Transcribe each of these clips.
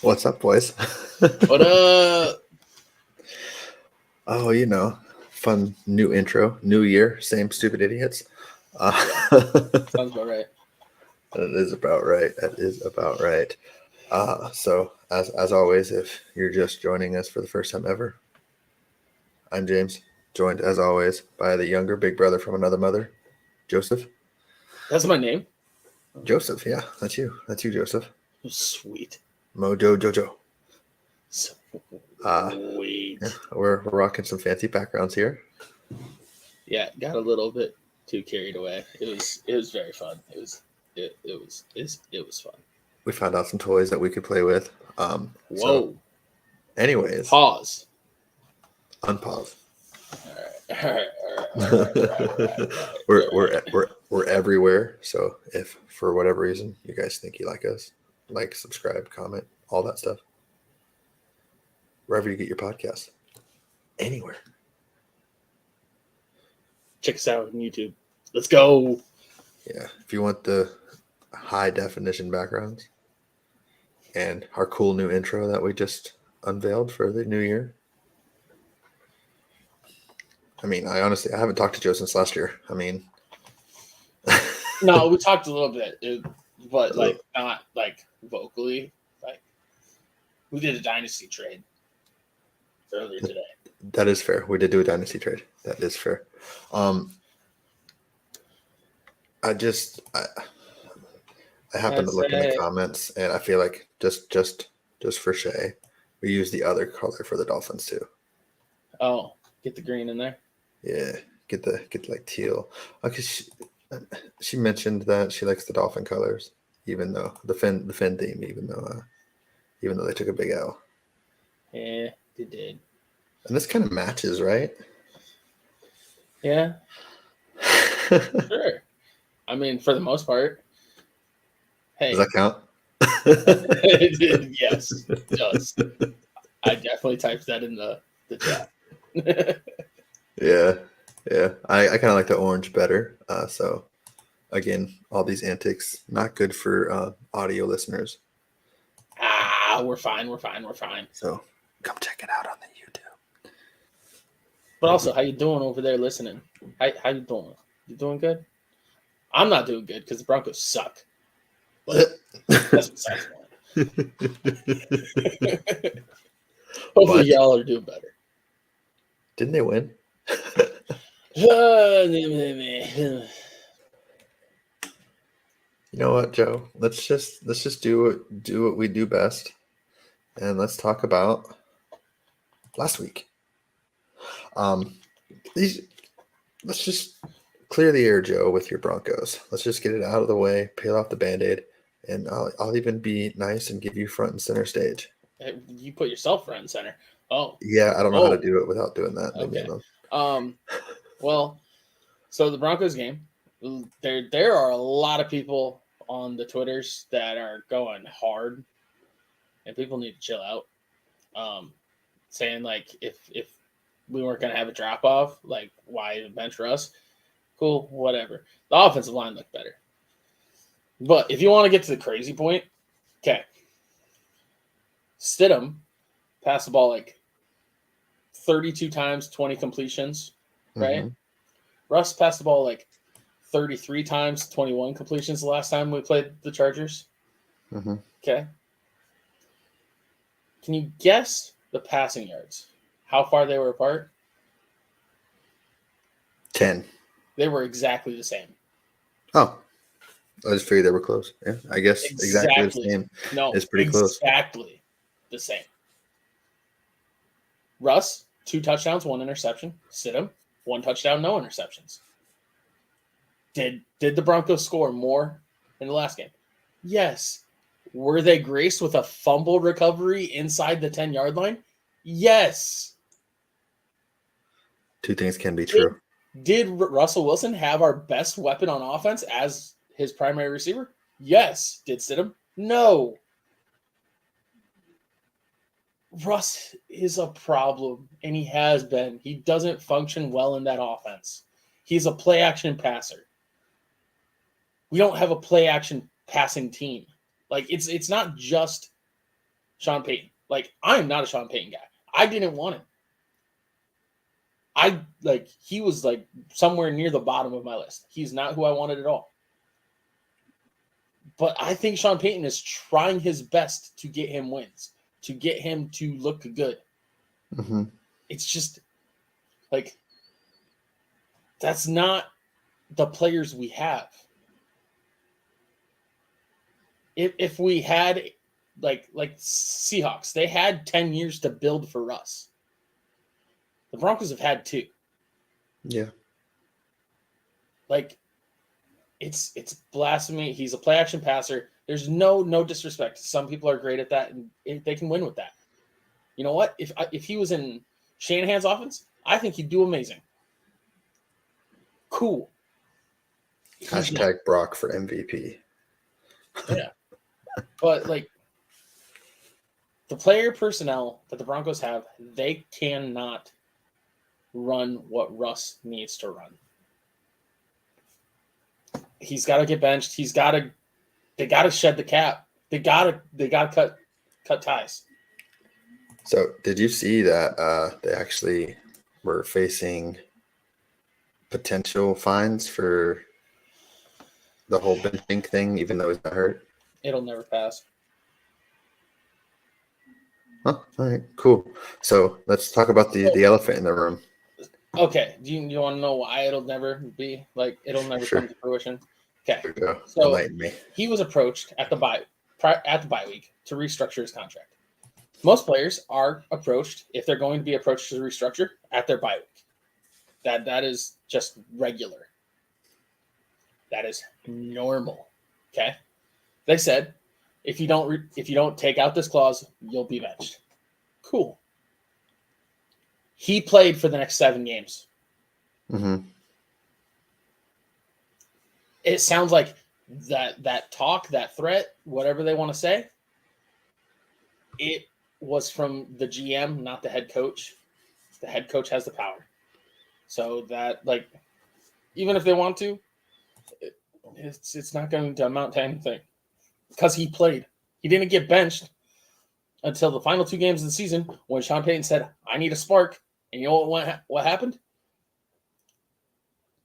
What's up, boys? What up? Oh, fun new intro, new year, same stupid idiots. Sounds about right. That is about right. That is about right. So as always, if you're just joining us for the first time ever, I'm James, joined as always by the younger big brother from another mother, Joseph. That's my name? Joseph, yeah, that's you. That's you, Joseph. Sweet. Mojo Jojo. Sweet. Yeah, we're rocking some fancy backgrounds here. Yeah, got a little bit too carried away. It was very fun. It was fun. We found out some toys that we could play with. Whoa. So, anyways. Pause. Unpause. All right. We're everywhere. So if for whatever reason you guys think you like us, like, subscribe, comment, all that stuff. Wherever you get your podcasts. Anywhere. Check us out on YouTube. Let's go. Yeah. If you want the high definition backgrounds and our cool new intro that we just unveiled for the new year. I mean, I haven't talked to Joe since last year. I mean, no, we talked a little bit, but like not like vocally. Like we did a dynasty trade earlier today. That is fair. We did do a dynasty trade. That is fair. I happened to look in the comments, and I feel like just for Shay, we use the other color for the Dolphins too. Oh, get the green in there. Yeah, get like teal. Okay, she mentioned that she likes the Dolphin colors, even though the fin theme, even though they took a big L. Yeah, they did. And this kind of matches, right? Yeah. Sure. I mean, for the most part. Hey. Does that count? Yes, it does. I definitely typed that in the chat. Yeah. I kind of like the orange better. So, again, all these antics, not good for audio listeners. We're fine. So, come check it out on the YouTube. But also, how you doing over there listening? How you doing? You doing good? I'm not doing good because the Broncos suck. But that's besides the point. Hopefully, y'all are doing better. Didn't they win? You know what, Joe? Let's just do what we do best, and let's talk about last week. Let's just clear the air, Joe, with your Broncos. Let's just get it out of the way, peel off the Band-Aid, and I'll even be nice and give you front and center stage. You put yourself front and center. Oh. Yeah, I don't know how to do it without doing that. Okay. Well, so the Broncos game, there are a lot of people on the Twitters that are going hard, and people need to chill out. Saying like if we weren't going to have a drop off, like why bench Russ? Cool, whatever. The offensive line looked better. But if you want to get to the crazy point, okay. Stidham passed the ball like 32 times, 20 completions, right? Mm-hmm. Russ passed the ball like 33 times, 21 completions the last time we played the Chargers. Mm-hmm. Okay. Can you guess the passing yards? How far they were apart? 10. They were exactly the same. Oh, I just figured they were close. Yeah, I guess exactly the same No, is pretty close. exactly the same. Russ, 2 touchdowns, 1 interception. Stidham, 1 touchdown, no interceptions. Did the Broncos score more in the last game? Yes. Were they graced with a fumble recovery inside the 10-yard line? Yes. Two things can be true. Did Russell Wilson have our best weapon on offense as his primary receiver? Yes. Did Stidham? No. Russ is a problem, and he has been. He doesn't function well in that offense. He's a play action passer. We don't have a play action passing team. Like it's not just Sean Payton. Like I'm not a Sean Payton guy. I didn't want him. He was like somewhere near the bottom of my list. He's not who I wanted at all. But I think Sean Payton is trying his best to get him wins, to get him to look good. Mm-hmm. It's just like that's not the players we have. If we had like Seahawks, they had 10 years to build for Russ. The Broncos have had 2. Yeah. Like it's blasphemy. He's a play action passer. There's no disrespect. Some people are great at that, and they can win with that. You know what? If he was in Shanahan's offense, I think he'd do amazing. Cool. Hashtag Brock for MVP. Yeah. But like the player personnel that the Broncos have, they cannot run what Russ needs to run. He's got to get benched. They got to shed the cap. They got to cut ties. So, did you see that they actually were facing potential fines for the whole benching thing, even though he's not hurt? It'll never pass. Huh? All right, cool. So let's talk about the elephant in the room. Okay. Do you want to know why it'll never be like it'll never Sure. come to fruition? Okay. So enlighten me. He was approached at the bye week to restructure his contract. Most players are approached if they're going to be approached to restructure at their bye week. That is just regular. That is normal. Okay. They said if you don't take out this clause, you'll be benched. Cool. He played for the next 7 games. Mm-hmm. It sounds like that talk, that threat, whatever they want to say, it was from the GM, not the head coach. The head coach has the power. So that, like, even if they want to, it's not going to amount to anything because he played. He didn't get benched until the final 2 games of the season when Sean Payton said, I need a spark. And you know what happened?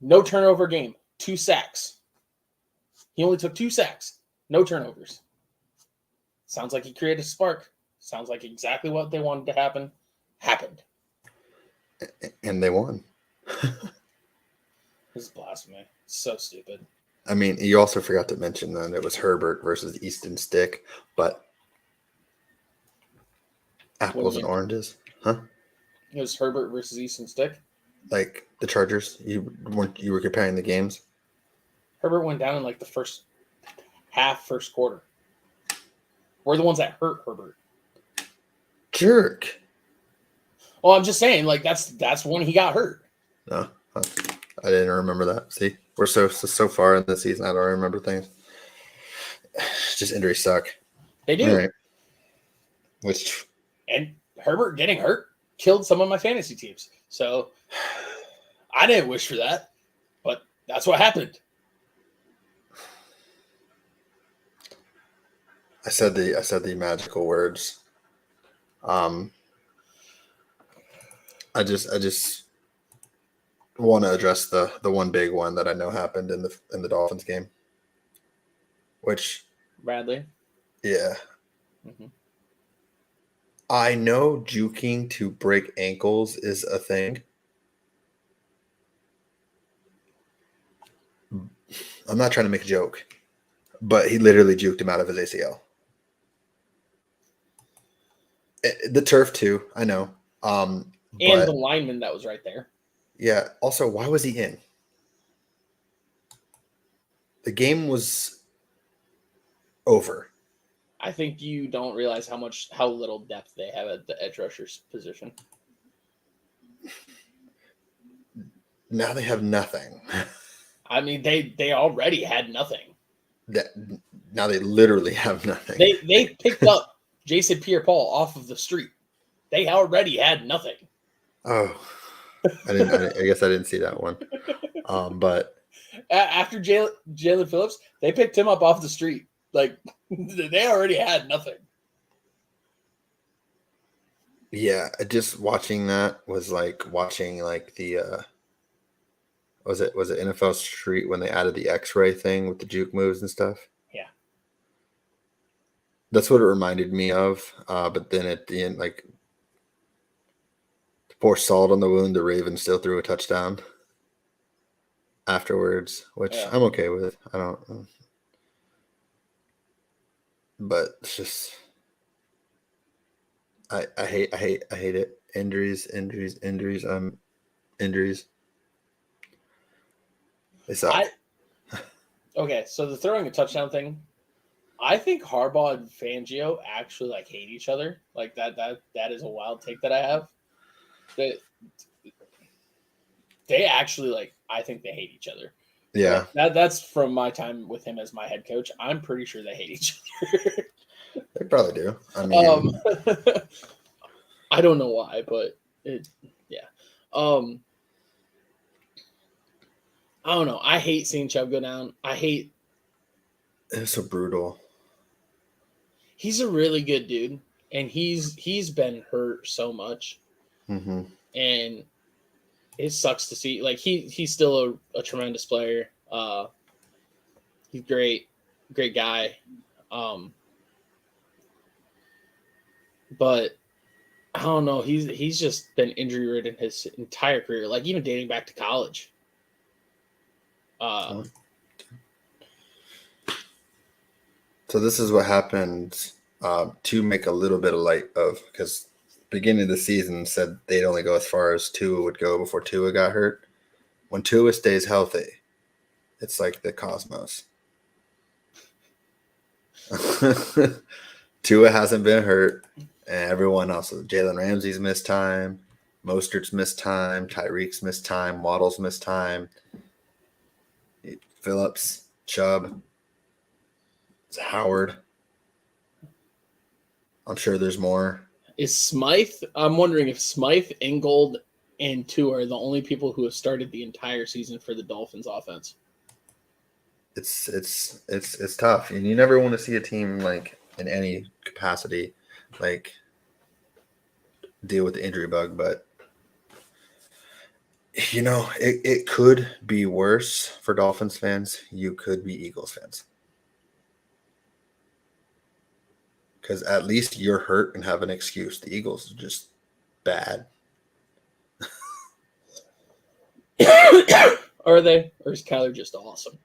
No turnover game, 2 sacks. He only took 2 sacks, no turnovers. Sounds like he created a spark. Sounds like exactly what they wanted to happen happened. And they won. This is blasphemy. It's so stupid. I mean, you also forgot to mention that it was Herbert versus Easton Stick, but apples and oranges, huh? It was Herbert versus Easton Stick. Like the Chargers, you were comparing the games. Herbert went down in like the first quarter. We're the ones that hurt Herbert. Jerk. Well, I'm just saying, like that's when he got hurt. No, I didn't remember that. See, we're so far in the season, I don't remember things. Just injuries suck. They do. All right. And Herbert getting hurt killed some of my fantasy teams. So I didn't wish for that, but that's what happened. I said the magical words. I just want to address the one big one that I know happened in the Dolphins game. Which Bradley. Yeah. Mm-hmm. I know juking to break ankles is a thing. I'm not trying to make a joke, but he literally juked him out of his ACL. The turf too, I know. And But the lineman that was right there. yeah. Also, why was he in? The game was over. I think you don't realize how little depth they have at the edge rusher's position. Now they have nothing. I mean, they already had nothing. That now they literally have nothing. They picked up Jason Pierre-Paul off of the street. They already had nothing. Oh, I guess I didn't see that one. But After Jalen Phillips, they picked him up off the street. Like they already had nothing. yeah, just watching that was like watching like the was it NFL Street when they added the X-ray thing with the juke moves and stuff. Yeah. That's what it reminded me of. But then at the end, like to pour salt on the wound, the Ravens still threw a touchdown afterwards, which Yeah. I'm okay with. I don't, but it's just I hate it. Injuries. Injuries. They suck. Okay, so the throwing a touchdown thing, I think Harbaugh and Fangio actually like hate each other. Like that is a wild take that I have. They actually like I think they hate each other. Yeah, That's from my time with him as my head coach. I'm pretty sure they hate each other. they probably do. I mean, I don't know why, but yeah. I don't know. I hate seeing Chubb go down. it's so brutal. He's a really good dude, and he's been hurt so much, Mm-hmm. and it sucks to see. Like he's still a tremendous player. He's great guy. But I don't know. He's just been injury ridden his entire career, like even dating back to college. So this is what happened to make a little bit of light of because beginning of the season said they'd only go as far as Tua would go before Tua got hurt. When Tua stays healthy, it's like the cosmos. Tua hasn't been hurt, and everyone else. Jalen Ramsey's missed time, Mostert's missed time, Tyreek's missed time, Waddle's missed time, Phillips, Chubb, Howard. I'm sure there's more. Is Smythe? I'm wondering if Smythe, Ingold, and Tua are the only people who have started the entire season for the Dolphins offense. It's tough, and you never want to see a team like in any capacity like deal with the injury bug, but you know it could be worse for Dolphins fans. You could be Eagles fans because at least you're hurt and have an excuse. The Eagles are just bad. Are they? Or is Kyler just awesome?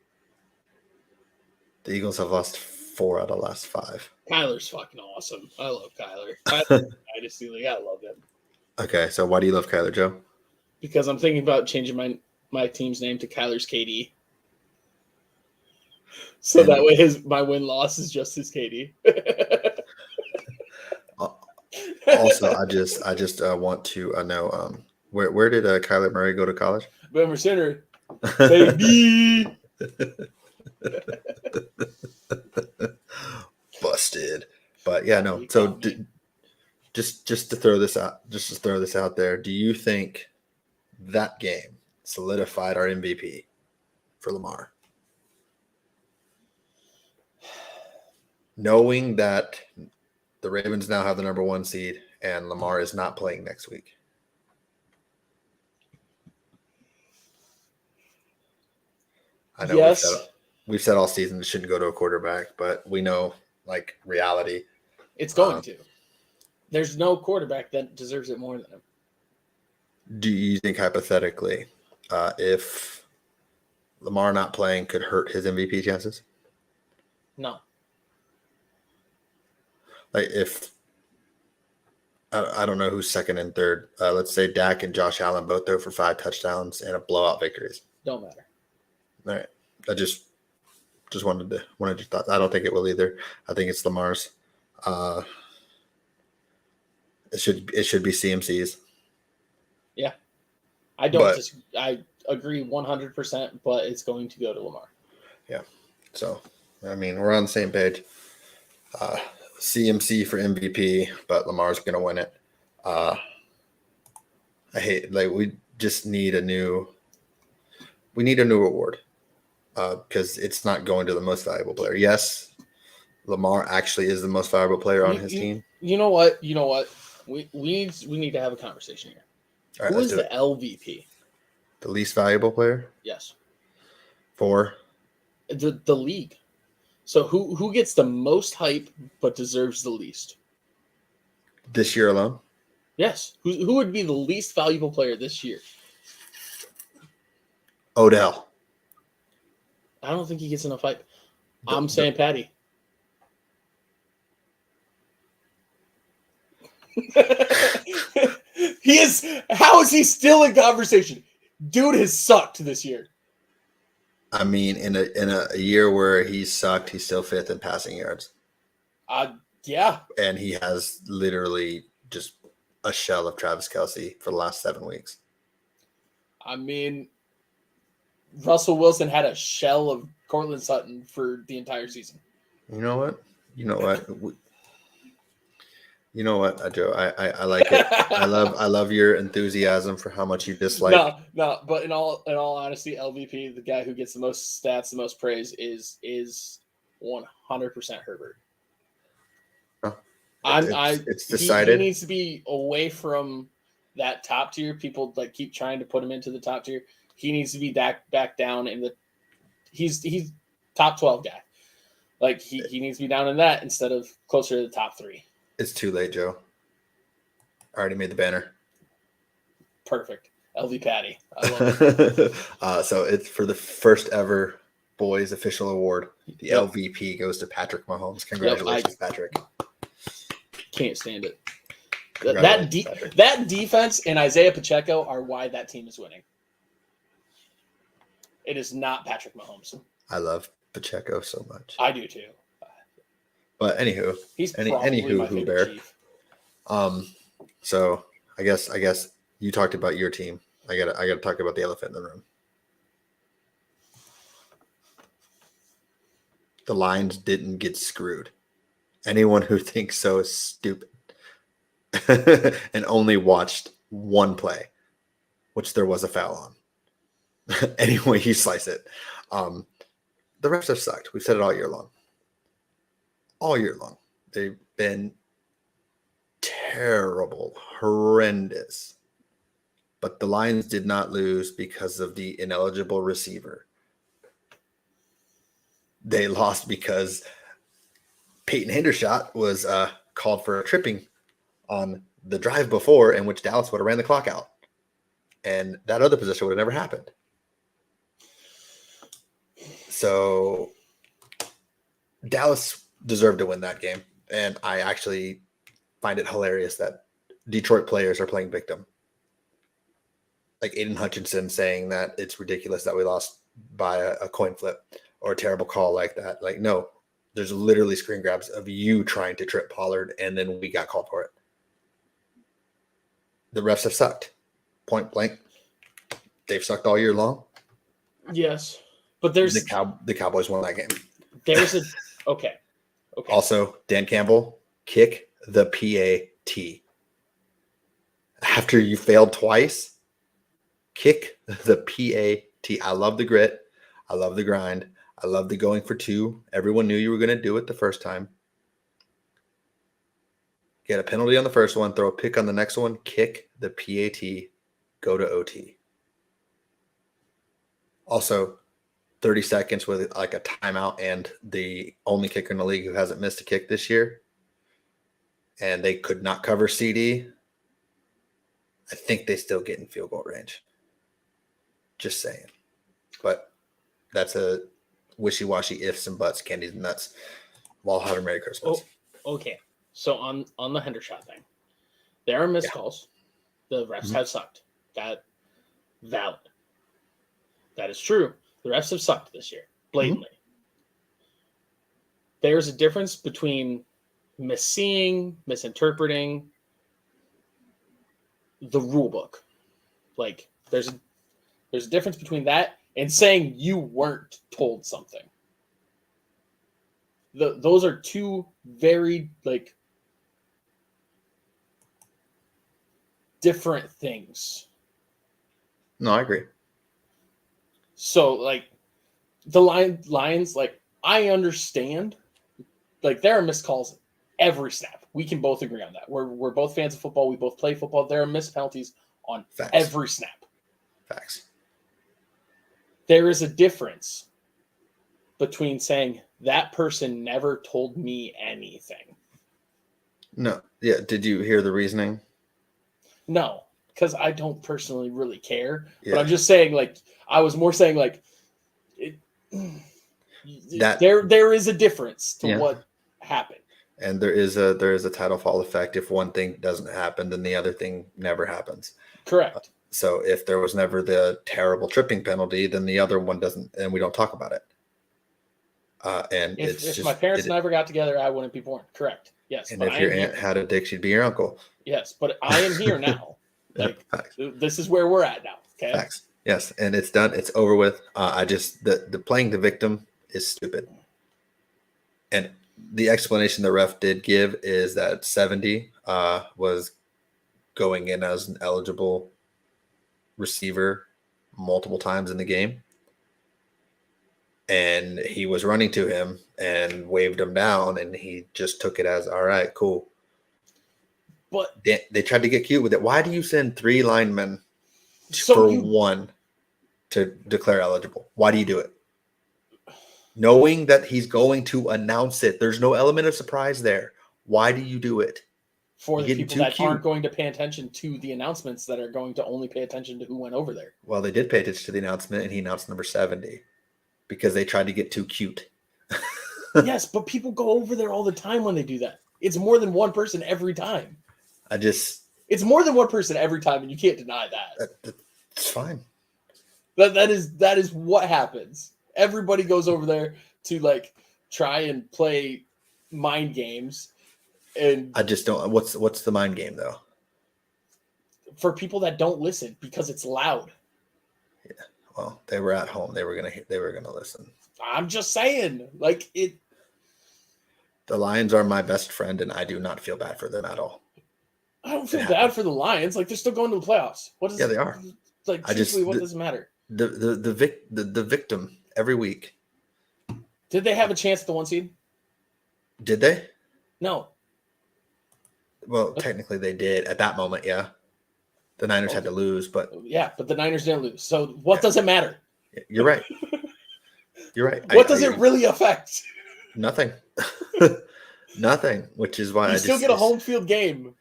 The Eagles have lost 4 out of the last 5. Kyler's fucking awesome. I love Kyler. I just feel like I love him. Okay, so why do you love Kyler, Joe? Because I'm thinking about changing my team's name to Kyler's KD. So that way my win-loss is just his KD. Also, I just want to know where did Kyler Murray go to college? Boomer Center, baby. Busted. But yeah, no. So just to throw this out there, do you think that game solidified our MVP for Lamar? Knowing that the Ravens now have the number 1 seed and Lamar is not playing next week. I know yes. we've said all season it shouldn't go to a quarterback, but we know like reality. It's going to. There's no quarterback that deserves it more than him. Do you think hypothetically, if Lamar not playing could hurt his MVP chances? No. Like if I don't know who's second and third. Let's say Dak and Josh Allen both throw for 5 touchdowns and a blowout victories. Don't matter. All right. I just wanted your thoughts. I don't think it will either. I think it's Lamar's. It should be CMC's. Yeah. I don't But disagree. I agree 100%, but it's going to go to Lamar. yeah. So I mean, we're on the same page. CMC for MVP, but Lamar's gonna win it. I hate we just need a new award because it's not going to the most valuable player. Yes, Lamar actually is the most valuable player on his team. You know what? We need to have a conversation here. All right, Who is the LVP? The least valuable player? Yes. For the league. So who gets the most hype but deserves the least? This year alone? Yes. Who would be the least valuable player this year? Odell. I don't think he gets enough hype. I'm saying Patty. He is. How is he still in conversation? Dude has sucked this year. I mean, in a year where he sucked, he's still 5th in passing yards. Yeah. And he has literally just a shell of Travis Kelce for the last 7 weeks. I mean, Russell Wilson had a shell of Cortland Sutton for the entire season. You know what, Joe? I like it. I love your enthusiasm for how much you dislike. No. But in all honesty, LVP, the guy who gets the most stats, the most praise, is 100% Herbert. It's decided. He needs to be away from that top tier. People keep trying to put him into the top tier. He needs to be back down in the. He's top 12 guy. He needs to be down in that instead of closer to the top 3. It's too late, Joe. I already made the banner. Perfect. LV Patty. I love it. So it's for the first ever boys official award. The LVP goes to Patrick Mahomes. Congratulations, Patrick. Can't stand it. That defense and Isaiah Pacheco are why that team is winning. It is not Patrick Mahomes. I love Pacheco so much. I do too. But anywho, he's probably my favorite Chief. So I guess you talked about your team. I gotta talk about the elephant in the room. The Lions didn't get screwed. Anyone who thinks so is stupid. And only watched one play, which there was a foul on. Anyway, you slice it. The refs have sucked. We've said it all year long. All year long. They've been terrible, horrendous. But the Lions did not lose because of the ineligible receiver. They lost because Peyton Hendershot was called for a tripping on the drive before, in which Dallas would have ran the clock out. And that other position would have never happened. So Dallas deserved to win that game. And I actually find it hilarious that Detroit players are playing victim. Like Aiden Hutchinson saying that it's ridiculous that we lost by a coin flip or a terrible call like that. Like, no, there's literally screen grabs of you trying to trip Pollard, and then we got called for it. The refs have sucked. Point blank. They've sucked all year long. Yes. But there's the Cowboys won that game. There's a okay. Also, Dan Campbell, kick the PAT. After you failed twice, kick the PAT. I love the grit. I love the grind. I love the going for 2. Everyone knew you were going to do it the first time. Get a penalty on the first one, throw a pick on the next one, kick the PAT, go to OT. Also, 30 seconds with like a timeout and the only kicker in the league who hasn't missed a kick this year. And they could not cover CD. I think they still get in field goal range. Just saying. But that's a wishy-washy ifs and buts, candies and nuts. While having Merry Christmas. Oh, okay. So on the Hendershot thing, there are missed Yeah. calls. The refs Mhm. have sucked. That valid. That is true. The refs have sucked this year, blatantly. There's a difference between misseeing, misinterpreting the rule book. Like there's a difference between that and saying you weren't told something. Those are two very like different things. No, I agree. So like the Lions, like I understand, like there are missed calls every snap. We can both agree on that. We're both fans of football. We both play football. There are missed penalties on Facts. every snap. Facts. There is a difference between saying that person never told me anything. No, yeah. Did you hear the reasoning? No, because I don't personally really care. Yeah. But I'm just saying, like, I was more saying, like, That there is a difference to Yeah. what happened. And there is a title fall effect. If one thing doesn't happen, then the other thing never happens. Correct. So if there was never the terrible tripping penalty, then the other one doesn't, and we don't talk about it. And If it's just my parents never got together, I wouldn't be born. Correct. Yes. And but if your aunt had a dick, she'd be your uncle. Yes, but I am here now. Like Facts. this is where we're at now. Okay. Facts. Yes, and it's done. It's over with. I just the playing the victim is stupid. And the explanation the ref did give is that 70 was going in as an eligible receiver multiple times in the game. And he was running to him and waved him down, and he just took it as, all right, cool. But they tried to get cute with it. Why do you send 3 linemen for one to declare eligible? Why do you do it? Knowing that he's going to announce it, there's no element of surprise there. Why do you do it? For the people that aren't going to pay attention to the announcements, that are going to only pay attention to who went over there. Well, they did pay attention to the announcement, and he announced number 70 because they tried to get too cute. Yes, but people go over there all the time when they do that. It's more than one person every time. It's more than one person every time, and you can't deny that. It's fine. That is what happens. Everybody goes over there to like try and play mind games, and I just don't. What's the mind game though? For people that don't listen because it's loud. Yeah. Well, they were at home. They were gonna listen. I'm just saying, like it. The Lions are my best friend, and I do not feel bad for them at all. I don't feel bad for the Lions. Like they're still going to the playoffs. What is? Yeah, they are. Like truthfully, what does it matter? The victim every week. Did they have a chance at the 1 seed? Did they? No. Well, technically they did at that moment. Yeah, the Niners had to lose, but the Niners didn't lose. So what does it matter? You're right. You're right. What does it really affect? Nothing. Nothing. Which is why you still get a home field game.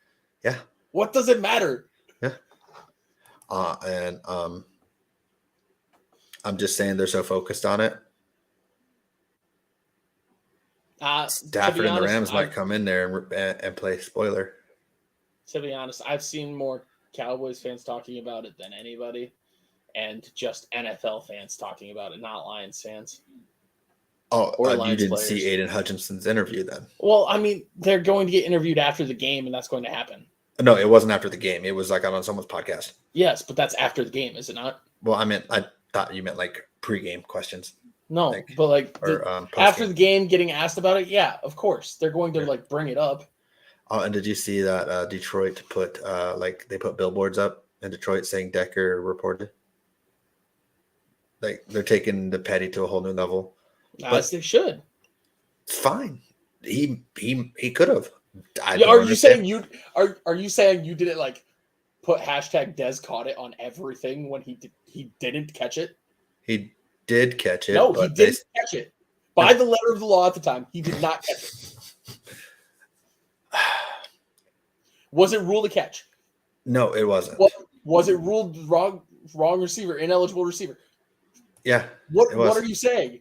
Yeah. What does it matter? Yeah. I'm just saying they're so focused on it. Stafford and the Rams might come in there and play spoiler. To be honest, I've seen more Cowboys fans talking about it than anybody, and just NFL fans talking about it, not Lions fans. Oh, you didn't see Aiden Hutchinson's interview then? Well, I mean, they're going to get interviewed after the game, and that's going to happen. No, it wasn't after the game. It was like on someone's podcast. Yes, but that's after the game, is it not? Well, I thought you meant like pregame questions. No, but like after the game, getting asked about it, yeah, of course they're going to like bring it up. Oh, and did you see that Detroit put they put billboards up in Detroit saying Decker reported? Like they're taking the petty to a whole new level. As they should. It's fine. He could have. Are you saying you didn't like put hashtag Des caught it on everything when he didn't catch it? He did catch it. No, he didn't catch it. By the letter of the law at the time, he did not catch it. Was it ruled a catch? No, it wasn't. Was it ruled wrong receiver, ineligible receiver? Yeah, What it was. are you saying?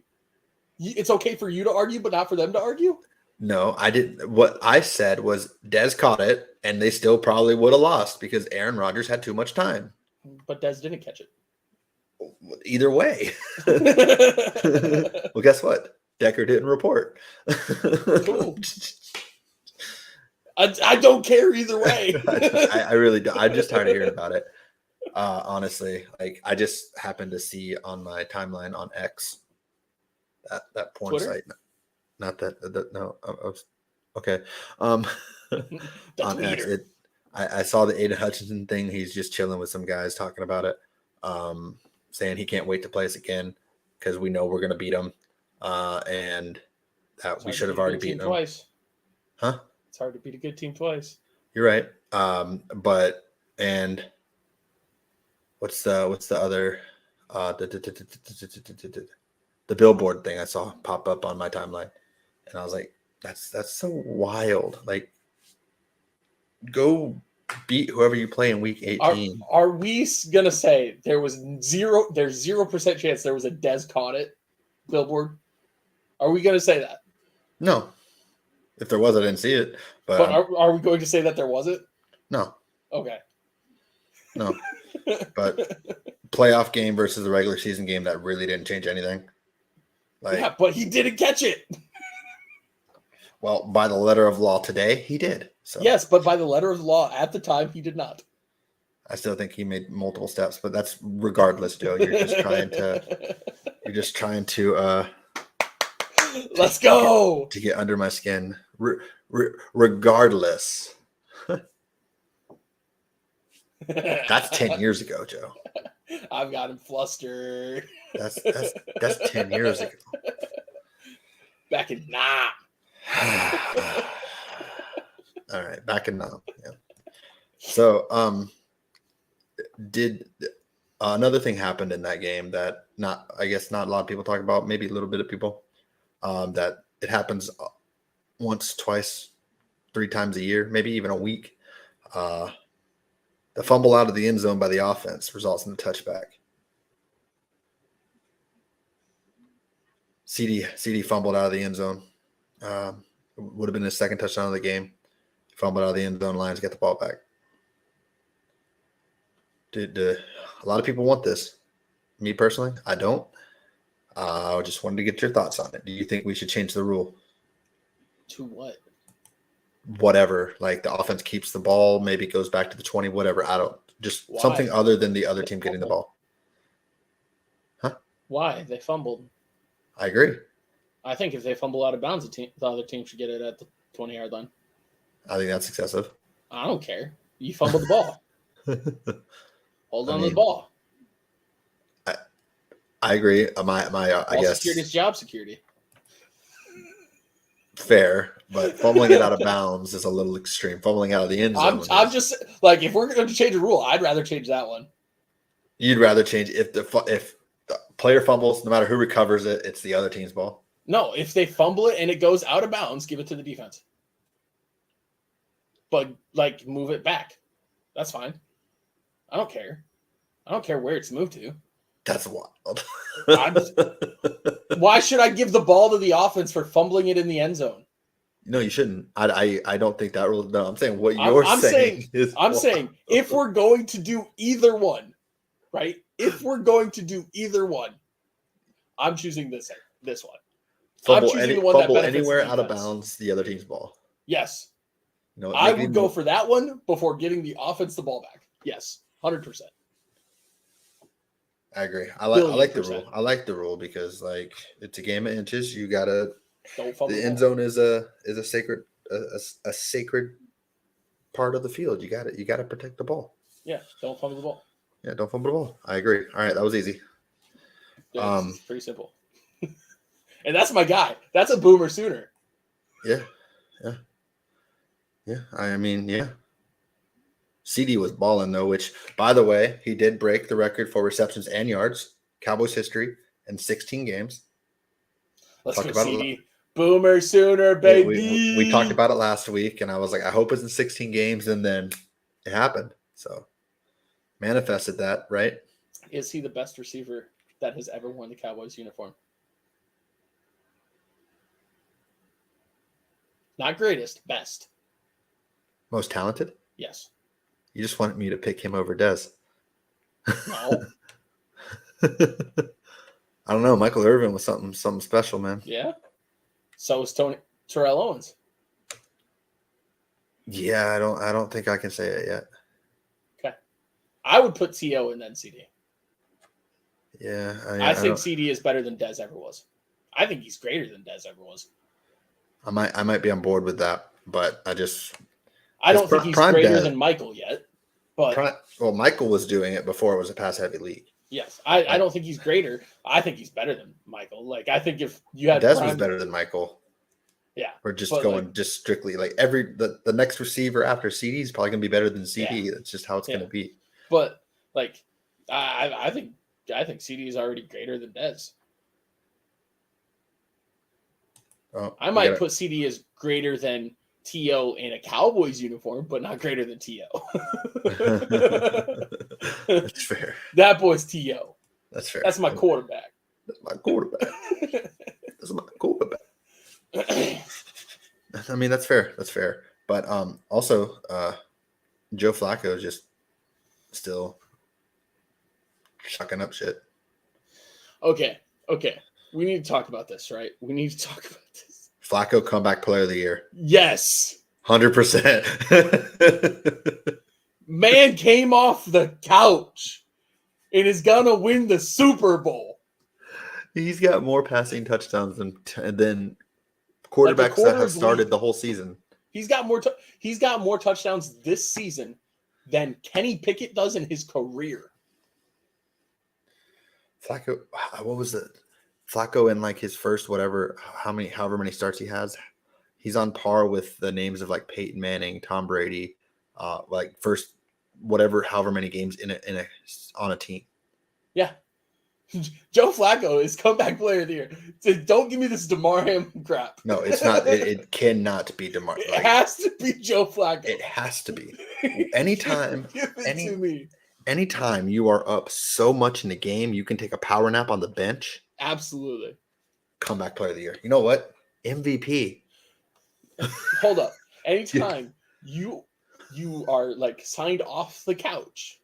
It's okay for you to argue, but not for them to argue? No, I didn't. What I said was Dez caught it, and they still probably would have lost because Aaron Rodgers had too much time. But Dez didn't catch Either way. it. Well, guess what? Decker didn't report. Cool. I don't care either way. I really do. I'm just tired of hearing about it. Honestly, like I just happened to see on my timeline on X that porn Twitter? site. Not that no. I was, okay. Um, The on X, tweeter. I saw the Aiden Hutchinson thing. He's just chilling with some guys talking about it, saying he can't wait to play us again because we know we're gonna beat them, and that It's we hard to should have beat a already good team beaten them. twice. Huh? It's hard to beat a good team twice. You're right. But and what's the other the billboard thing I saw pop up on my timeline, and I was like, that's so wild. Like, go beat whoever you play in week 18. Are we gonna say there's 0% chance there was a Dez caught it billboard? Are we gonna say that? No, if there was, I didn't see it. But But are we going to say that there wasn't? no, Okay. no. But playoff game versus the regular season game, that really didn't change anything. Like, yeah, but he didn't catch it. well, by the letter of law today, he did. So Yes, but by the letter of the law at the time, he did not. I still think he made multiple steps, but that's regardless, Joe. You're just trying to. You're just trying to. Let's go. To get under my skin. Regardless. That's 10 years ago, Joe. I've got him flustered. That's 10 years ago. Back in All right, back in now. Yeah. So, did another thing happened in that game that I guess not a lot of people talk about, maybe a little bit of people, that it happens once, twice, 3 times a year, maybe even a week. The fumble out of the end zone by the offense results in a touchback. CD fumbled out of the end zone. Would have been his second touchdown of the game. Fumbled out of the end zone. Lions get the ball back. A lot of people want this. Me personally, I don't. I just wanted to get your thoughts on it. Do you think we should change the rule? To what? Whatever. Like the offense keeps the ball, maybe it goes back to the 20, whatever. I don't. Just Why? something other than the other team getting the ball. Huh? Why? They fumbled. I agree. I think if they fumble out of bounds, the other team should get it at the 20-yard line. I think that's excessive. I don't care. You fumbled the ball. Hold on to the ball. I agree. I guess security is job security. Fair, but fumbling it out of bounds is a little extreme. Fumbling out of the end zone. I'm just like, if we're going to change a rule, I'd rather change that one. You'd rather change if the player fumbles, no matter who recovers it, it's the other team's ball. No, if they fumble it and it goes out of bounds, give it to the defense. But like, move it back. That's fine. I don't care. I don't care where it's moved to. That's wild. Why should I give the ball to the offense for fumbling it in the end zone? No, you shouldn't. I don't think that rule. No, I'm saying what you're saying. I'm saying if we're going to do either one, right? If we're going to do either one, I'm choosing this one. Fumble, I'm choosing the one that benefits anywhere the out of defense. bounds, the other team's ball. Yes. No, I would go for that one before giving the offense the ball back. Yes, 100%. I agree. I like the rule. I like the rule because like it's a game of inches. You gotta. The end zone is a sacred a sacred part of the field. You gotta protect the ball. Yeah, don't fumble the ball. Yeah, don't fumble the ball. I agree. All right, that was easy. Yeah, it's pretty simple. And that's my guy. That's a boomer sooner. Yeah. I mean, yeah. CD was balling though, which, by the way, he did break the record for receptions and yards, Cowboys history, in 16 games. Let's go, CD. Boomer sooner, baby. We talked about it last week, and I was like, I hope it's in 16 games, and then it happened. So manifested that, right? Is he the best receiver that has ever worn the Cowboys uniform. Not greatest, best. Most talented? Yes. You just wanted me to pick him over Dez. No. I don't know. Michael Irvin was something special, man. Yeah. So is Terrell Owens. Yeah, I don't think I can say it yet. Okay. I would put T.O. and then CD. Yeah, I think CD is better than Dez ever was. I think he's greater than Dez ever was. I might be on board with that, but I don't think he's greater than Michael yet. But Michael was doing it before it was a pass-heavy league. Yes, I don't think he's greater. I think he's better than Michael. Like, I think if you had Dez was better than Michael. Yeah, we're just going just strictly like the next receiver after CD is probably gonna be better than CD. Yeah. That's just how it's gonna be. But like, I think CD is already greater than Dez. Oh, I might put CD as greater than T.O. in a Cowboys uniform, but not greater than T.O. That's fair. That boy's T.O. That's fair. That's my quarterback. That's my quarterback. That's my quarterback. I mean, that's fair. That's fair. But also, Joe Flacco is just still chucking up shit. Okay. We need to talk about this, right? We need to talk about this. Flacco comeback player of the year. Yes. 100%. Man came off the couch and is going to win the Super Bowl. He's got more passing touchdowns than quarterbacks that have started the whole season. He's got more touchdowns this season than Kenny Pickett does in his career. Flacco, what was it? Flacco in like his first however many starts he has, he's on par with the names of like Peyton Manning, Tom Brady, like first however many games on a team. Yeah. Joe Flacco is comeback player of the year. Don't give me this DeMar Hamlin crap. No, it's not. It cannot be DeMar. It has to be Joe Flacco. It has to be. Anytime. Give it to me. Anytime you are up so much in the game, you can take a power nap on the bench. Absolutely. Comeback player of the year. You know what? MVP. Hold up. Anytime you are like signed off the couch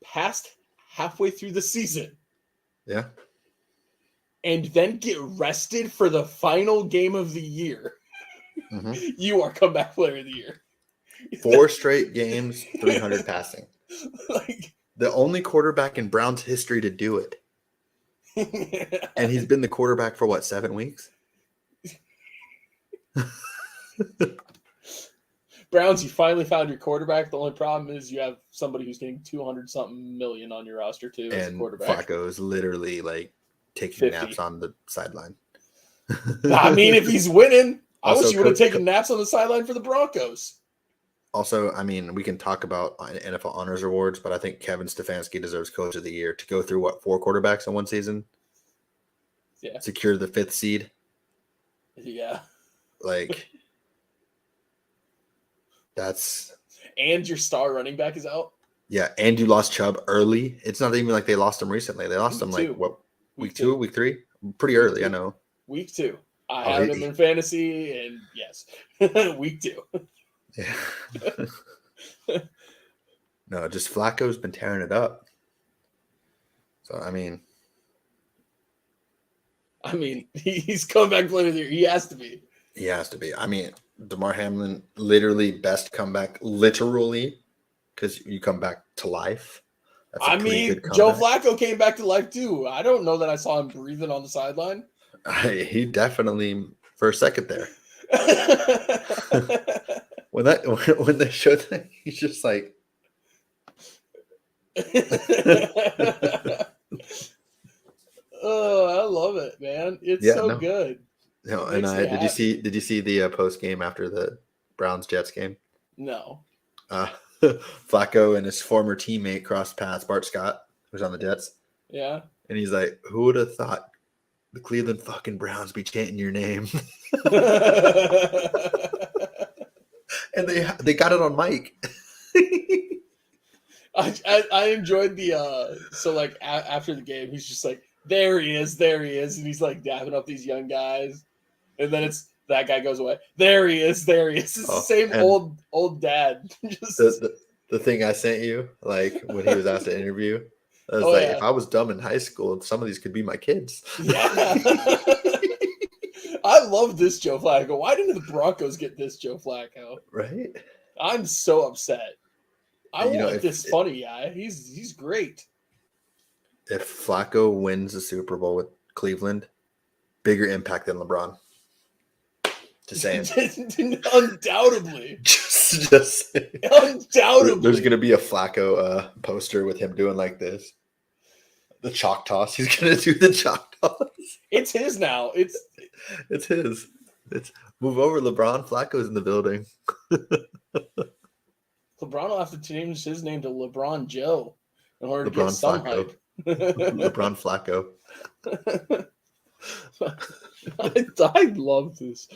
past halfway through the season. Yeah. And then get rested for the final game of the year. Mm-hmm. You are comeback player of the year. 4 straight games, 300 passing. Like the only quarterback in Browns history to do it. And he's been the quarterback for what, 7 weeks? Browns, you finally found your quarterback. The only problem is you have somebody who's getting 200-something million on your roster too as a quarterback. Flacco is literally like taking 50 naps on the sideline. I mean, if he's winning, I wish he would have taken naps on the sideline for the Broncos. Also, I mean, we can talk about NFL honors awards, but I think Kevin Stefanski deserves Coach of the Year to go through 4 quarterbacks in one season. Yeah. Secure the 5th seed. Yeah. Like that's. And your star running back is out. Yeah, and you lost Chubb early. It's not even like they lost him recently. They lost him like what? Week 2, week 3? Pretty early, I know. Week 2. I have him in fantasy, and yes, week 2. Yeah. No, just Flacco's been tearing it up. So I mean, he's comeback player of the year. He has to be. He has to be. I mean, DeMar Hamlin, literally best comeback, literally, because you come back to life. That's Joe Flacco came back to life too. I don't know that I saw him breathing on the sideline. He definitely for a second there. when they showed that, he's just like. Oh, I love it, man! It's good. No, and did you see the post game after the Browns Jets game? No. Flacco and his former teammate crossed paths. Bart Scott, who's on the Jets. Yeah. And he's like, "Who would have thought the Cleveland fucking Browns be chanting your name?" And they got it on mic. I enjoyed the so like after the game, he's just like, there he is, and he's like dapping up these young guys, and then it's that guy goes away. There he is, It's the Oh, same and old dad. Just the thing I sent you, like when he was asked to interview, I was oh like, yeah, if I was dumb in high school, some of these could be my kids. yeah. I love this Joe Flacco. Why didn't the Broncos get this Joe Flacco? Right? I'm so upset. I You know, want this funny guy. He's great. if Flacco wins the Super Bowl with Cleveland, bigger impact than LeBron. Just saying. Undoubtedly. just saying. Undoubtedly. There's gonna be a Flacco poster with him doing like this. The chalk toss. He's gonna do the chalk toss. It's his now. It's his. It's move over, LeBron. Flacco's in the building. LeBron will have to change his name to LeBron Joe in order to get LeBron some Flacco. hype. LeBron Flacco. I love this.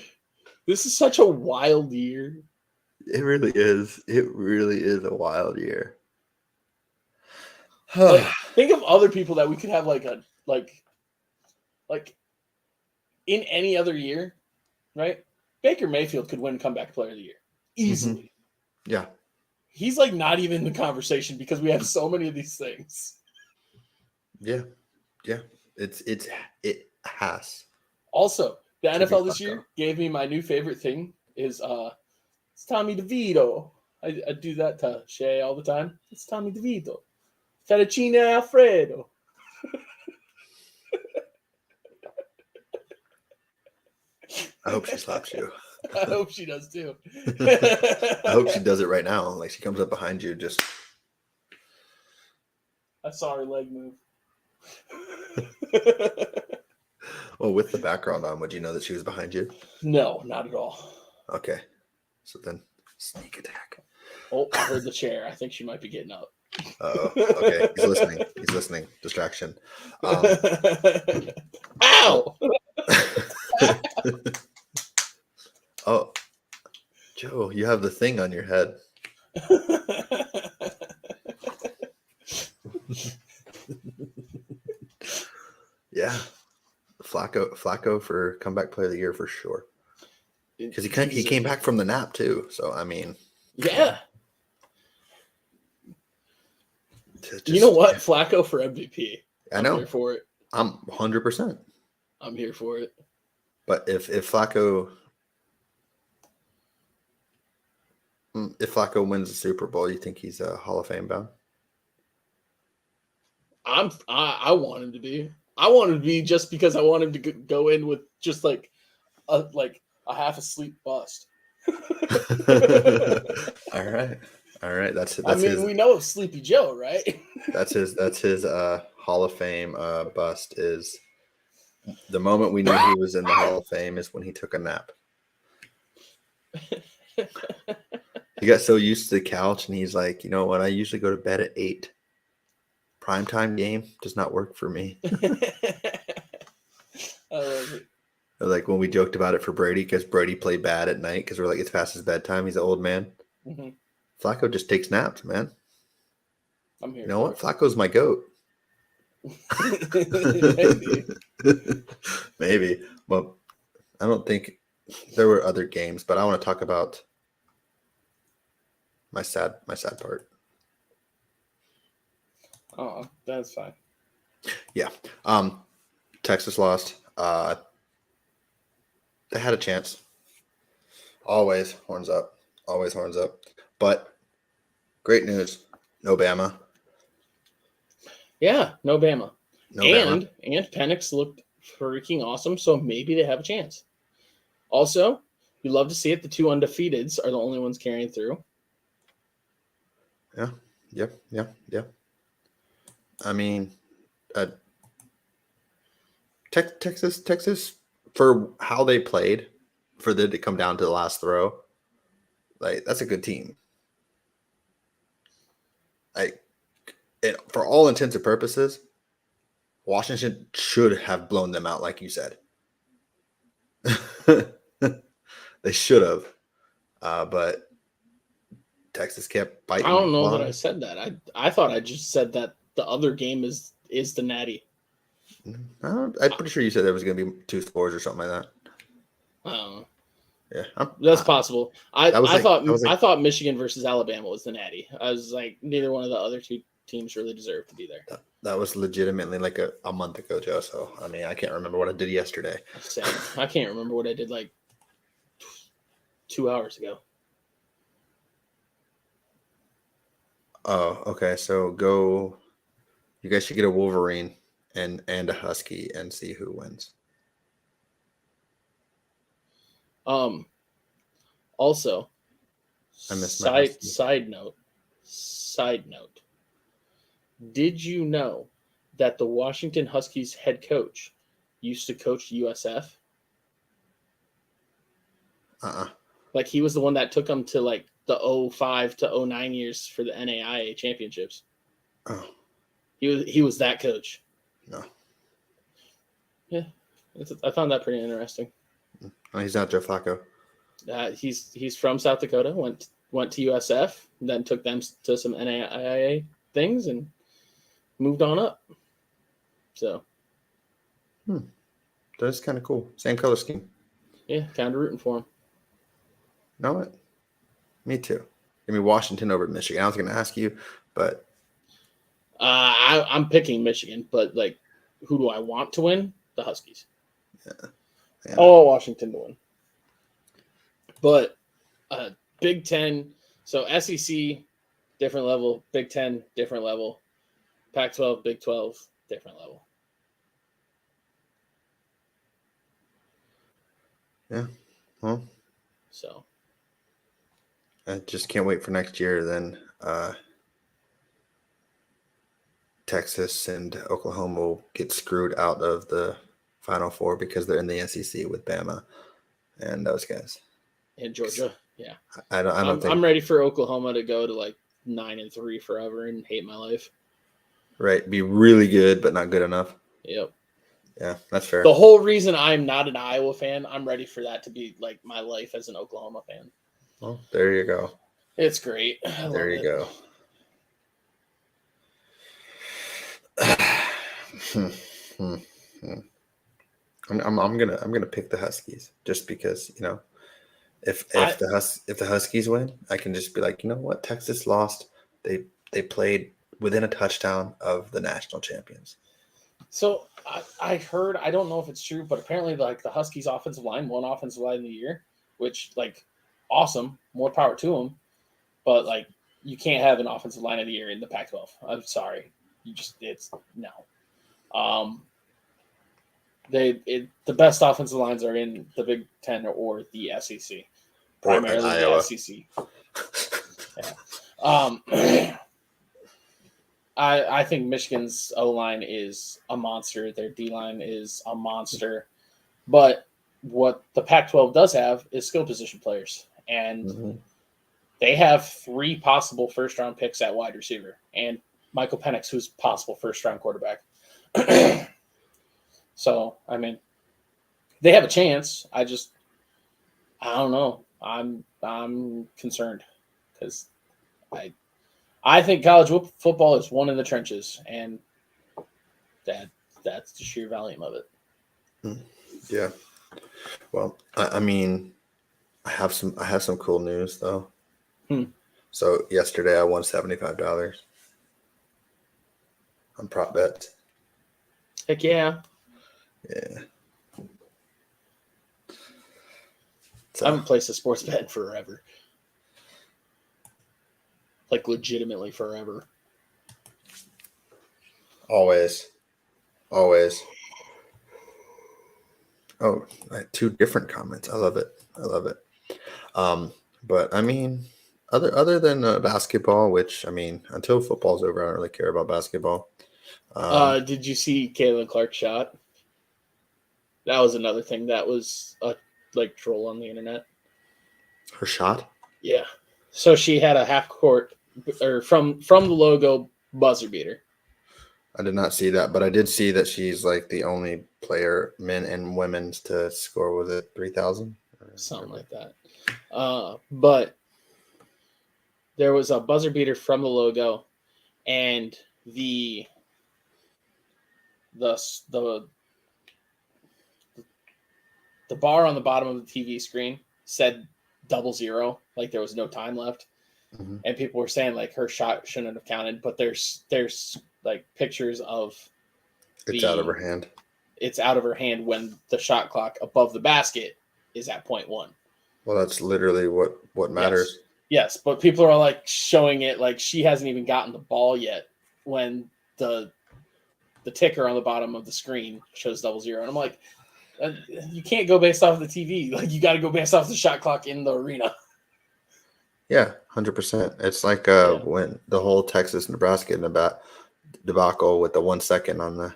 This is such a wild year. It really is. It really is a wild year. Like, think of other people that we could have like in any other year, right? Baker Mayfield could win Comeback Player of the Year easily. Mm-hmm. Yeah. He's like not even in the conversation because we have so many of these things. Yeah. Yeah. It has. Also, the NFL this year gave me my new favorite thing is it's Tommy DeVito. I do that to Shay all the time. It's Tommy DeVito. Fettuccine Alfredo. I hope she slaps you. I hope she does too. I hope she does it right now. Like she comes up behind you, just. I saw her leg move. Well, with the background on, would you know that she was behind you? No, not at all. Okay. So then, sneak attack. Oh, I heard the chair. I think she might be getting up. Oh, okay. He's listening. He's listening. Distraction. Ow! Oh, Joe, you have the thing on your head. Yeah, Flacco for comeback player of the year for sure. Because he came back from the nap too. So I mean, yeah. You know what? Flacco for MVP. I know. I'm here for it. I'm 100%. I'm here for it. But if Flacco wins the Super Bowl, you think he's a Hall of Fame bound? I want him to be. I want him to be just because I want him to go in with just like a half asleep bust. All right. That's I mean, his, we know of Sleepy Joe, right? That's his Hall of Fame bust is the moment we knew he was in the Hall of Fame is when he took a nap. He got so used to the couch and he's like, you know what? I usually go to bed at 8. Primetime game does not work for me. I love it. Like when we joked about it for Brady because Brady played bad at night because we're like, it's past his bedtime. He's an old man. Mm-hmm. Flacco just takes naps, man. I'm here. You know what? Flacco's my goat. Maybe. Well, I don't think there were other games, but I want to talk about my sad part. Oh, that's fine. Yeah. Texas lost. They had a chance. Always horns up. But great news. No Bama. Yeah, no Bama. No Bama. And Penix looked freaking awesome, so maybe they have a chance. Also, you love to see it. The 2 undefeateds are the only ones carrying through. Yeah. I mean, Texas, for how they played, for them to come down to the last throw, like that's a good team. For all intents and purposes, Washington should have blown them out, like you said. They should have, but Texas kept I biting don't know that I line. said that. I thought I just said that the other game is the Natty. I'm pretty sure you said there was going to be 2 scores or something like that. I don't know. Yeah, That's possible. I, that was I like thought that was I like thought Michigan versus Alabama was the Natty. I was like, neither one of the other two teams really deserve to be there. that was legitimately like a month ago, Joe. So I mean, I can't remember what I did yesterday. Same. I can't remember what I did like 2 hours ago. Oh, okay. So go. You guys should get a Wolverine and a Husky and see who wins. Um. Also, I miss my Husky. side note. Did you know that the Washington Huskies head coach used to coach USF? Uh-uh. Like he was the one that took them to like the 05 to 09 years for the NAIA championships. Oh He was that coach. no. Yeah, I found that pretty interesting. Oh, he's not Joe Flacco. He's from South Dakota. Went to USF, then took them to some NAIA things and moved on up. So That's kind of cool. Same color scheme. yeah, kind of rooting for him. You know what? Me too. Give me Washington over Michigan. I was going to ask you, but I'm picking Michigan, but like, who do I want to win? The Huskies. yeah. I want Washington to win. But Big Ten, so SEC, different level. Big Ten, different level. Pac-12, Big 12, different level. Yeah. Well, So I just can't wait for next year. Then Texas and Oklahoma will get screwed out of the Final Four because they're in the SEC with Bama and those guys. in Georgia, yeah, I don't think I'm ready for Oklahoma to go to like 9-3 forever and hate my life. right. Be really good, but not good enough. Yep. Yeah, that's fair. The whole reason I'm not an Iowa fan, I'm ready for that to be like my life as an Oklahoma fan. Well, there you go. It's great. I There love you it. go. I'm gonna pick the Huskies just because if I the Huskies win, I can just be like, you know what, Texas lost. They played within a touchdown of the national champions. so I heard, I don't know if it's true, but apparently like the Huskies offensive line won offensive line of the year, which like awesome, more power to them. But like you can't have an offensive line of the year in the Pac-12. I'm sorry, it's no. Um, the best offensive lines are in the Big Ten or the SEC, Or in primarily the Iowa. SEC. Yeah. I think Michigan's O line is a monster. Their D line is a monster. But what the Pac-12 does have is skill position players, and Mhm. they have 3 possible first-round picks at wide receiver, and Michael Penix, who's possible first-round quarterback. So I mean, they have a chance. I don't know. I'm concerned because I think college football is won in the trenches, and that's the sheer volume of it. Yeah. Well, I mean, I have some cool news though. So yesterday I won $75 on prop bets. Heck yeah! Yeah. I So haven't placed a sports bet in forever, like legitimately forever. always. Oh, I had 2 different comments. I love it. But I mean, other than basketball, which I mean, until football's over, I don't really care about basketball. Did you see Caitlin Clark's shot? That was another thing that was a like troll on the internet. Her shot. Yeah. So she had a half court or from the logo buzzer beater. I did not see that, but I did see that she's like the only player, men and women's, to score. Was it 3,000? Something like that. But there was a buzzer beater from the logo, and the the the bar on the bottom of the TV screen said 00, like there was no time left, Mm-hmm. and people were saying like her shot shouldn't have counted. But there's like pictures of It's out of her hand. It's out of her hand when the shot clock above the basket is at 0.1. Well, that's literally what matters. Yes, but people are like showing it like she hasn't even gotten the ball yet when the ticker on the bottom of the screen shows 00. And I'm like, you can't go based off the TV. Like you got to go based off the shot clock in the arena. Yeah, 100%. It's like when the whole Texas Nebraska debacle with the 1 second on the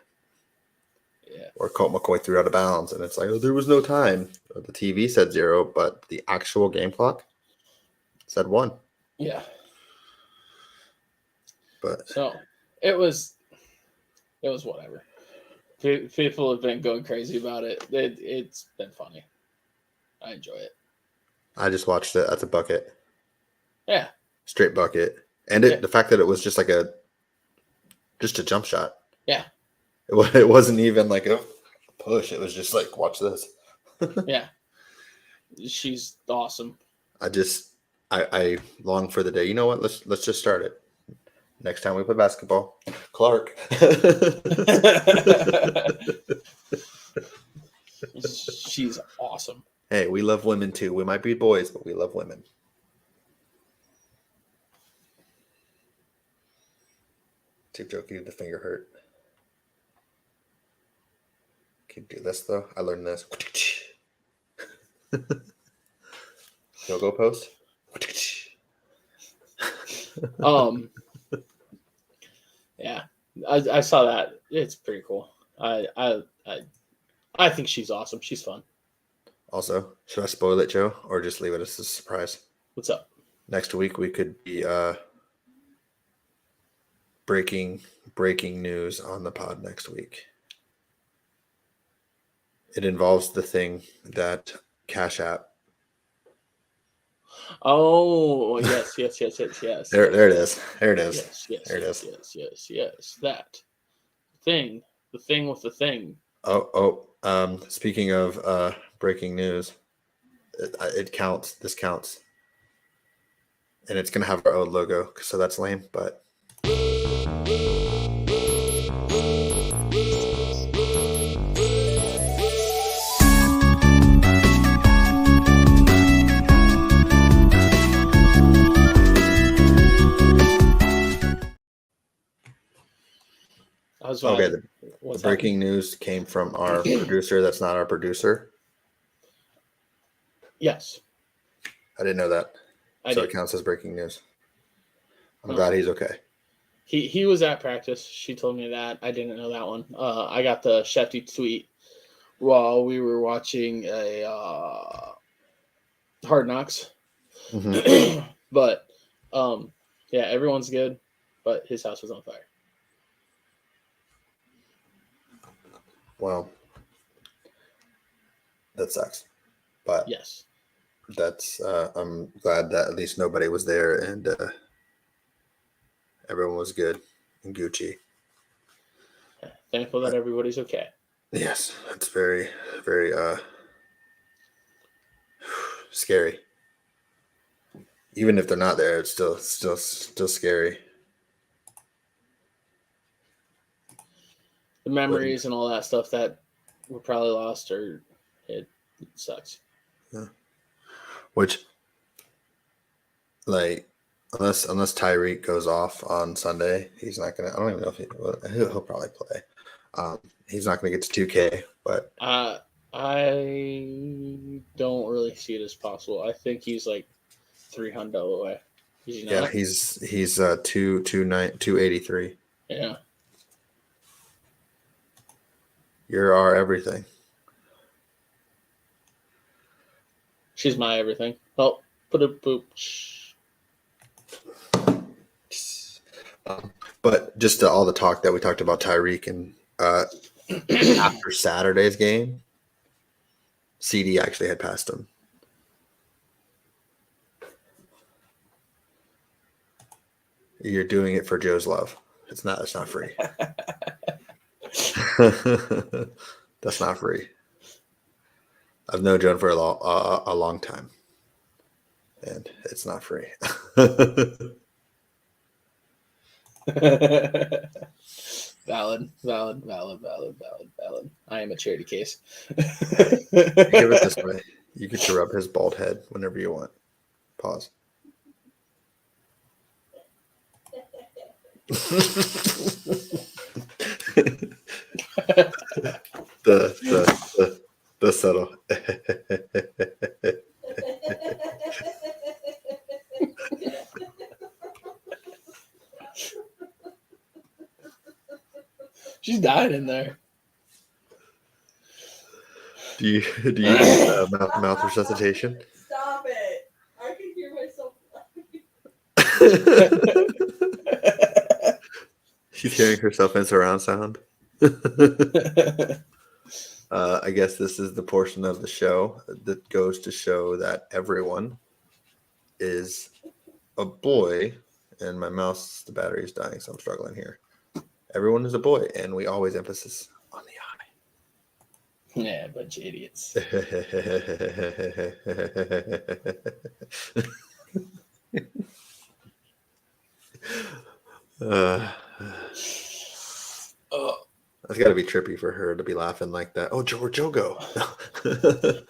where Colt McCoy threw out of bounds, and it's like, oh, there was no time. The TV said 0, but the actual game clock said 1. Yeah. But so it was whatever. People have been going crazy about it. It's been funny. I enjoy it. I just watched it at the bucket. Yeah. Straight bucket. And the fact that it was just like just a jump shot. Yeah. It wasn't even like a push. It was just like, watch this. Yeah. She's awesome. I long for the day. You know what? Let's just start it. Next time we play basketball, Clark. She's awesome. Hey, we love women too. We might be boys, but we love women. Keep joking, the finger hurt. Can do this though. I learned this. No-go post. Yeah, I saw that. It's pretty cool. I think she's awesome. She's fun. Also, should I spoil it, Joe, or just leave it as a surprise? What's up? Next week we could be breaking news on the pod next week. It involves the thing that Cash App. Oh yes. There it is. There it is. Yes. That thing. The thing with the thing. Speaking of breaking news, it counts. This counts, and it's gonna have our own logo, so that's lame. But okay, the breaking news came from our producer. That's not our producer. Yes. I didn't know that. It counts as breaking news. I'm glad he's okay. He was at practice. She told me that. I didn't know that one. I got the Shefty tweet while we were watching a Hard Knocks. Mm-hmm. But yeah, everyone's good, but his house was on fire. Well, that sucks. But yes, that's I'm glad that at least nobody was there and everyone was good and Gucci. Thankful that everybody's okay. Yes, it's very, very scary. Even if they're not there, it's still scary. The memories and all that stuff that were probably lost, or it sucks. Yeah. Which, like, unless Tyreek goes off on Sunday, he's not gonna. I don't even know if he'll probably play. He's not gonna get to 2K, but I don't really see it as possible. I think he's like 300 away. Yeah, he's 283. Yeah. You're our everything. She's my everything. Oh, put a boop. But just all the talk that we talked about Tyreek and after Saturday's game, CD actually had passed him. You're doing it for Joe's love. It's not free. That's not free. I've known Joan for a long time, and it's not free. Valid. I am a charity case. Think of it this way: you get to rub his bald head whenever you want. Pause. the subtle. She's dying in there. Do you need mouth resuscitation? Stop it! I can hear myself. She's hearing herself in surround sound. I guess this is the portion of the show that goes to show that everyone is a boy. And my mouse, the battery is dying, so I'm struggling here. Everyone is a boy, and we always emphasis on the Yeah, bunch of idiots. That's got to be trippy for her to be laughing like that. Oh, Joe, where'd Joe go?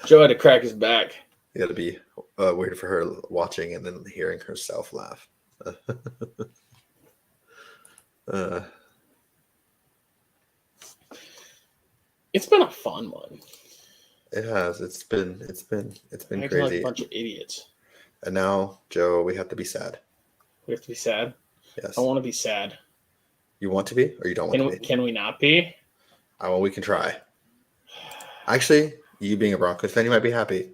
Joe had to crack his back. It got to be weird for her watching and then hearing herself laugh. It's been a fun one. It has. It's been Acting crazy. like a bunch of idiots. And now, Joe, we have to be sad. We have to be sad. Yes. I want to be sad. You want to be, or you don't want to be? Can we not be? Well, we can try. Actually, you being a Broncos fan, you might be happy.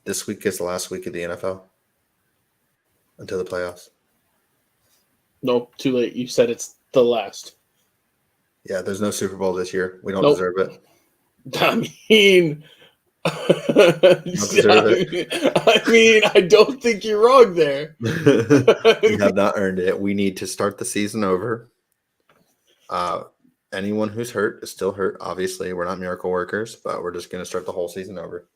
This week is the last week of the NFL until the playoffs. Nope, too late. You said it's the last. Yeah, there's no Super Bowl this year. We don't Nope. deserve it. I mean, I don't think you're wrong there. We have not earned it. We need to start the season over. Anyone who's hurt is still hurt. Obviously, we're not miracle workers, but we're just going to start the whole season over.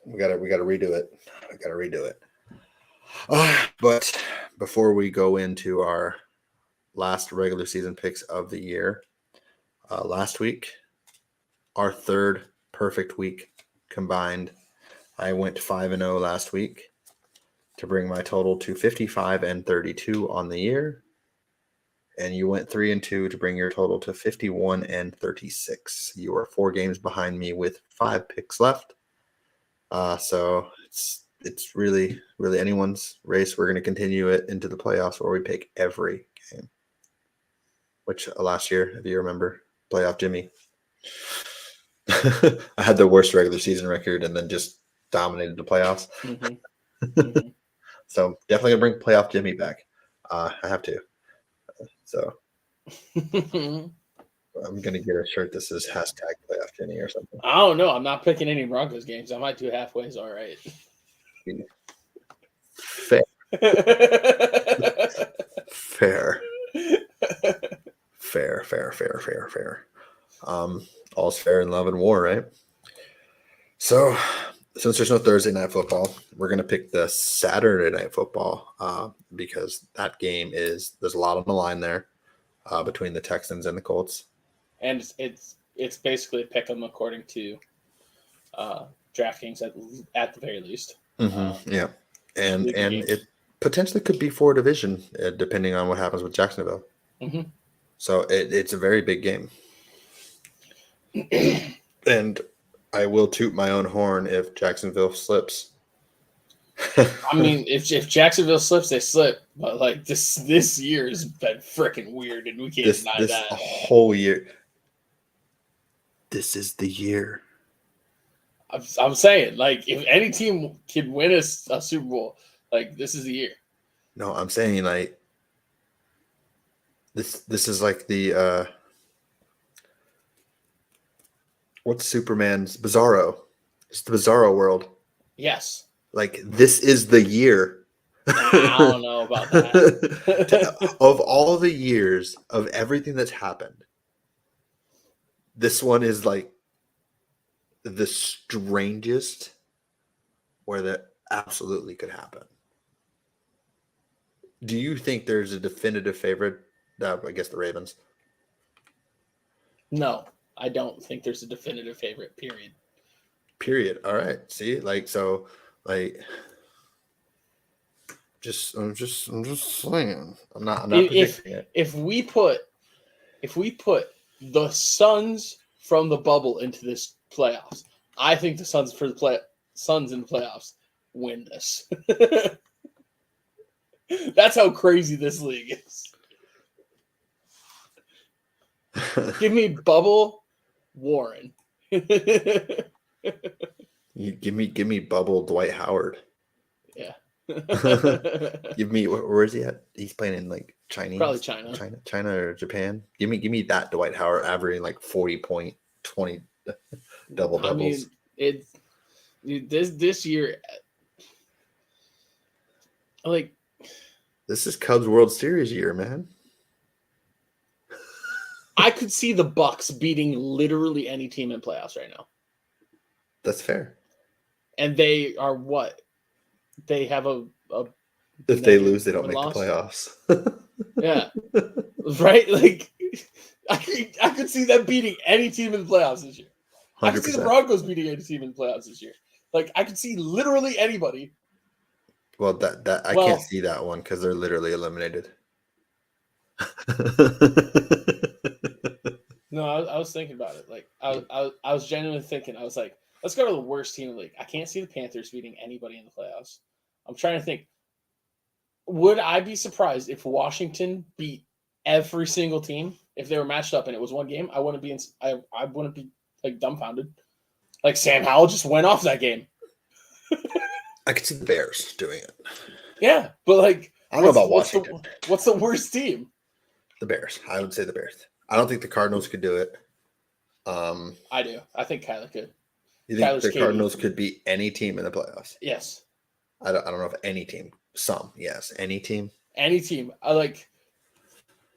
We gotta redo it. I gotta redo it. But before we go into our last regular season picks of the year, last week, our third perfect week combined, I went 5-0 last week to bring my total to 55-32 on the year. And you went 3-2 to bring your total to 51-36. You are 4 games behind me with 5 picks left. So it's really anyone's race. We're going to continue it into the playoffs where we pick every game. Which last year, if you remember, playoff Jimmy, I had the worst regular season record and then just dominated the playoffs. Mm-hmm. Mm-hmm. So definitely gonna bring playoff Jimmy back. I have to. So I'm gonna get a shirt that says #playoff Jimmy or something. I don't know. I'm not picking any Broncos games. I might do halfway's all right. Fair. Fair. All's fair in love and war, right? So, since there's no Thursday night football, we're going to pick the Saturday night football because that game there's a lot on the line there between the Texans and the Colts. And it's basically pick them according to DraftKings at the very least. Mm-hmm. Yeah, and it potentially could be for a division depending on what happens with Jacksonville. Mm-hmm. So it's a very big game. And I will toot my own horn if Jacksonville slips. I mean, if Jacksonville slips, they slip. But like this year has been freaking weird, and we can't deny this that. Whole year. This is the year. I'm saying, like, if any team can win a Super Bowl, like, this is the year. No, I'm saying like this is like the what's Superman's Bizarro? It's the Bizarro world. Yes. Like, this is the year. I don't know about that. Of all the years of everything that's happened, this one is like the strangest where that absolutely could happen. Do you think there's a definitive favorite? I guess the Ravens. No, I don't think there's a definitive favorite, period. Period. All right. See, I'm just saying. I'm not predicting it. If we put the Suns from the bubble into this playoffs, I think the Suns Suns in the playoffs win this. That's how crazy this league is. Give me Bubble Warren. You give me bubble Dwight Howard. Yeah. Give me where is he at? He's playing in like Chinese, Probably China. China or Japan. Give me that Dwight Howard averaging like 40.20 double doubles. I mean, this year, like, this is Cubs World Series year, man. I could see the Bucks beating literally any team in playoffs right now. That's fair. And they are what? They have a if they lose, they don't make the playoffs. Yeah. Right? Like, I could see them beating any team in the playoffs this year. 100%. I could see the Broncos beating any team in the playoffs this year. Like, I could see literally anybody. Well, I can't see that one because they're literally eliminated. No, I was thinking about it. Like, I was genuinely thinking. I was like, let's go to the worst team in the league. I can't see the Panthers beating anybody in the playoffs. I'm trying to think. Would I be surprised if Washington beat every single team if they were matched up and it was one game? I wouldn't be. I wouldn't be like dumbfounded. Like Sam Howell just went off that game. I could see the Bears doing it. Yeah, but like, I don't know about Washington. What's the worst team? The Bears. I would say the Bears. I don't think the Cardinals could do it. I do. I think Kyler could. You think the Cardinals could beat any team in the playoffs? Yes. I don't know if any team. Some, yes. Any team? Any team. I like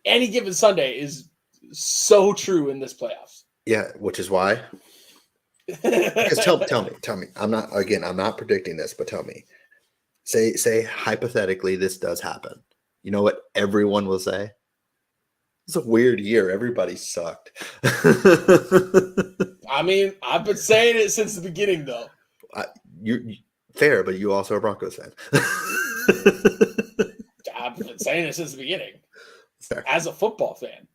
any given Sunday is so true in this playoffs. Yeah, which is why. Because tell me. I'm not predicting this, but tell me. Say hypothetically this does happen. You know what everyone will say? It's a weird year. Everybody sucked. I mean, I've been saying it since the beginning, though. You fair, but you also are a Broncos fan. I've been saying it since the beginning. Fair. As a football fan.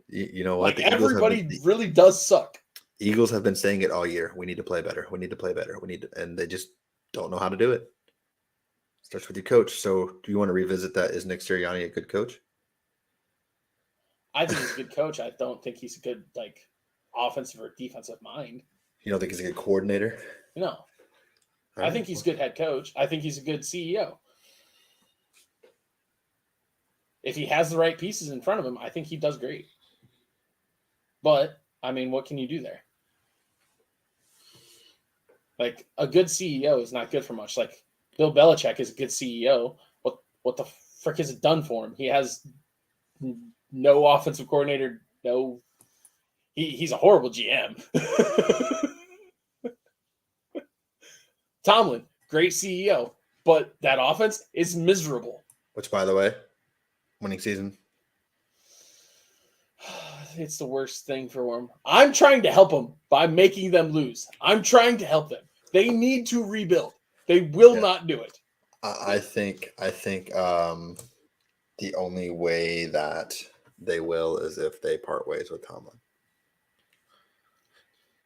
You know what? Like, everybody really does suck. Eagles have been saying it all year. We need to play better. We need to play better. And they just don't know how to do it. Starts with your coach. So do you want to revisit that? Is Nick Sirianni a good coach? I think he's a good coach. I don't think he's a good, like, offensive or defensive mind. You don't think he's a good coordinator? No. I think he's a good head coach. I think he's a good CEO. If he has the right pieces in front of him, I think he does great. But, I mean, what can you do there? Like, a good CEO is not good for much. Like, Bill Belichick is a good CEO. What the frick has it done for him? He has no offensive coordinator. No, he's a horrible GM. Tomlin, great CEO, but that offense is miserable. Which, by the way, winning season. It's the worst thing for them. I'm trying to help them by making them lose. I'm trying to help them. They need to rebuild. They will not do it. I think the only way that they will is if they part ways with Tomlin.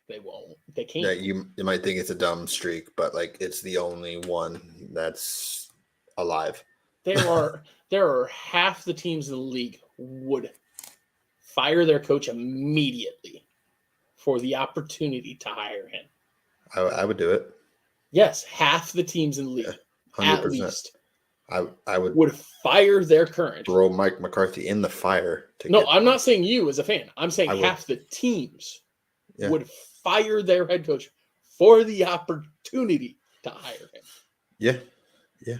They won't. They can't. Yeah, you might think it's a dumb streak, but like it's the only one that's alive. There are half the teams in the league would fire their coach immediately for the opportunity to hire him. I would do it. Yes, half the teams in the league, 100%. at least, I would fire their current. Throw Mike McCarthy in the fire. I'm not saying you as a fan. I'm saying half the teams would fire their head coach for the opportunity to hire him. Yeah. Yeah.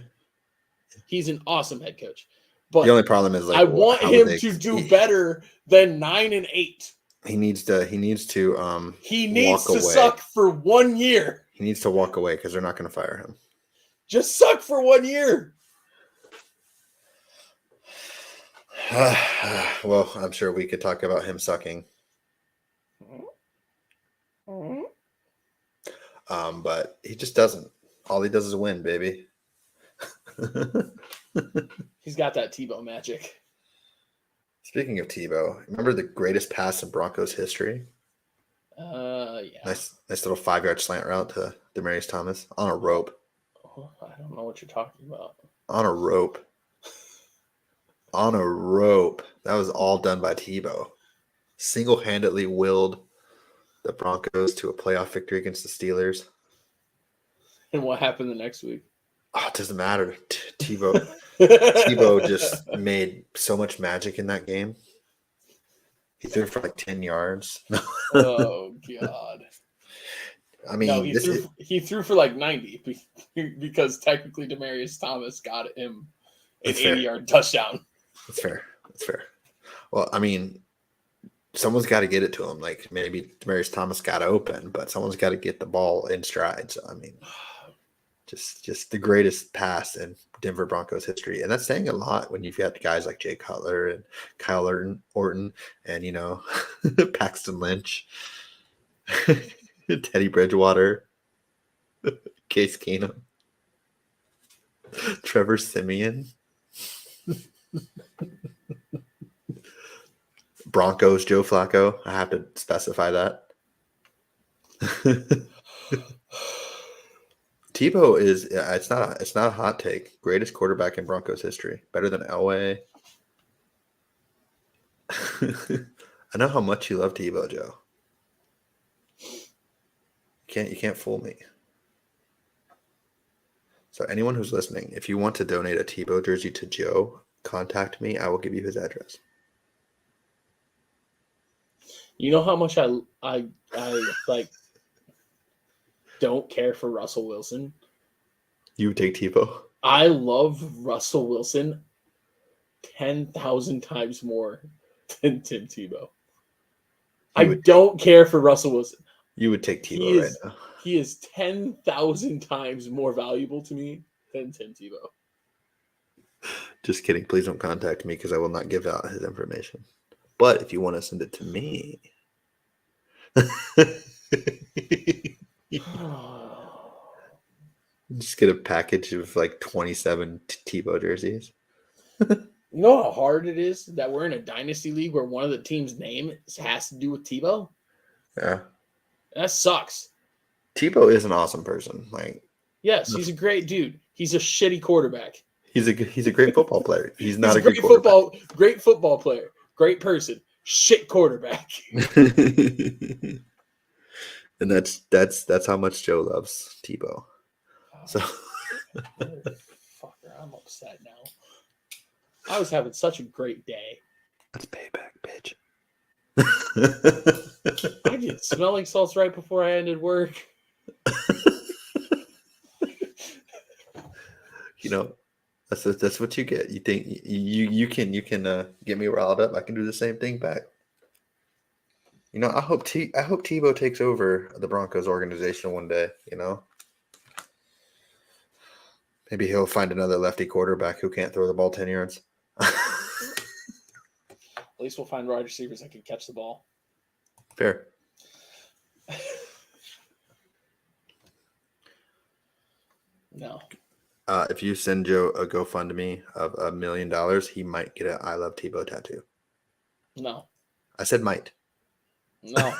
He's an awesome head coach. But The only problem is like I want how would him they- to do better than 9-8. He needs to He needs walk to away. suck for 1 year. He needs to walk away because they're not going to fire him. Just suck for 1 year. Well, I'm sure we could talk about him sucking. But he just doesn't. All he does is win, baby. He's got that Tebow magic. Speaking of Tebow, remember the greatest pass in Broncos history? Yeah. Nice little 5-yard slant route to Demaryius Thomas on a rope. Oh, I don't know what you're talking about. On a rope. On a rope. That was all done by Tebow. Single-handedly willed the Broncos to a playoff victory against the Steelers. And what happened the next week? Oh, it doesn't matter. Tebow just made so much magic in that game. He threw for like 10 yards. Oh God! I mean, No, he threw for like 90 because technically Demaryius Thomas got him an That's fair. 80-yard touchdown. That's fair. That's fair. Well, I mean, someone's got to get it to him. Like maybe Demaryius Thomas got open, but someone's got to get the ball in stride. So I mean, just the greatest pass in Denver Broncos history, and that's saying a lot when you've got guys like Jay Cutler and Kyle Orton, and Paxton Lynch, Teddy Bridgewater, Case Keenum, Trevor Siemian. Broncos Joe Flacco. I have to specify that. Tebow is it's not a hot take. Greatest quarterback in Broncos history. Better than Elway. I know how much you love Tebow, Joe. You can't fool me. So anyone who's listening, if you want to donate a Tebow jersey to Joe, contact me. I will give you his address. You know how much I like don't care for Russell Wilson. You would take Tebow? I love Russell Wilson 10,000 times more than Tim Tebow. Don't care for Russell Wilson. You would take Tebow right now. He is 10,000 times more valuable to me than Tim Tebow. Just kidding. Please don't contact me because I will not give out his information. But if you want to send it to me, just get a package of like 27 Tebow jerseys. You know how hard it is that we're in a dynasty league where one of the team's name has to do with Tebow? Yeah. That sucks. Tebow is an awesome person. Like, yes, he's a great dude. He's a shitty quarterback. He's a great football player. He's not a great good quarterback. Great football player. Great person. Shit quarterback. And that's how much Joe loves Tebow. So Fucker, I'm upset now. I was having such a great day. that's payback, bitch. I did smelling salts right before I ended work. That's what you get. You think you can get me riled up. I can do the same thing back. I hope Tebow takes over the Broncos organization one day. Maybe he'll find another lefty quarterback who can't throw the ball 10 yards. At least we'll find wide receivers that can catch the ball. Fair. No. If you send Joe a GoFundMe of $1 million, he might get an I Love Tebow tattoo. No. I said might. No.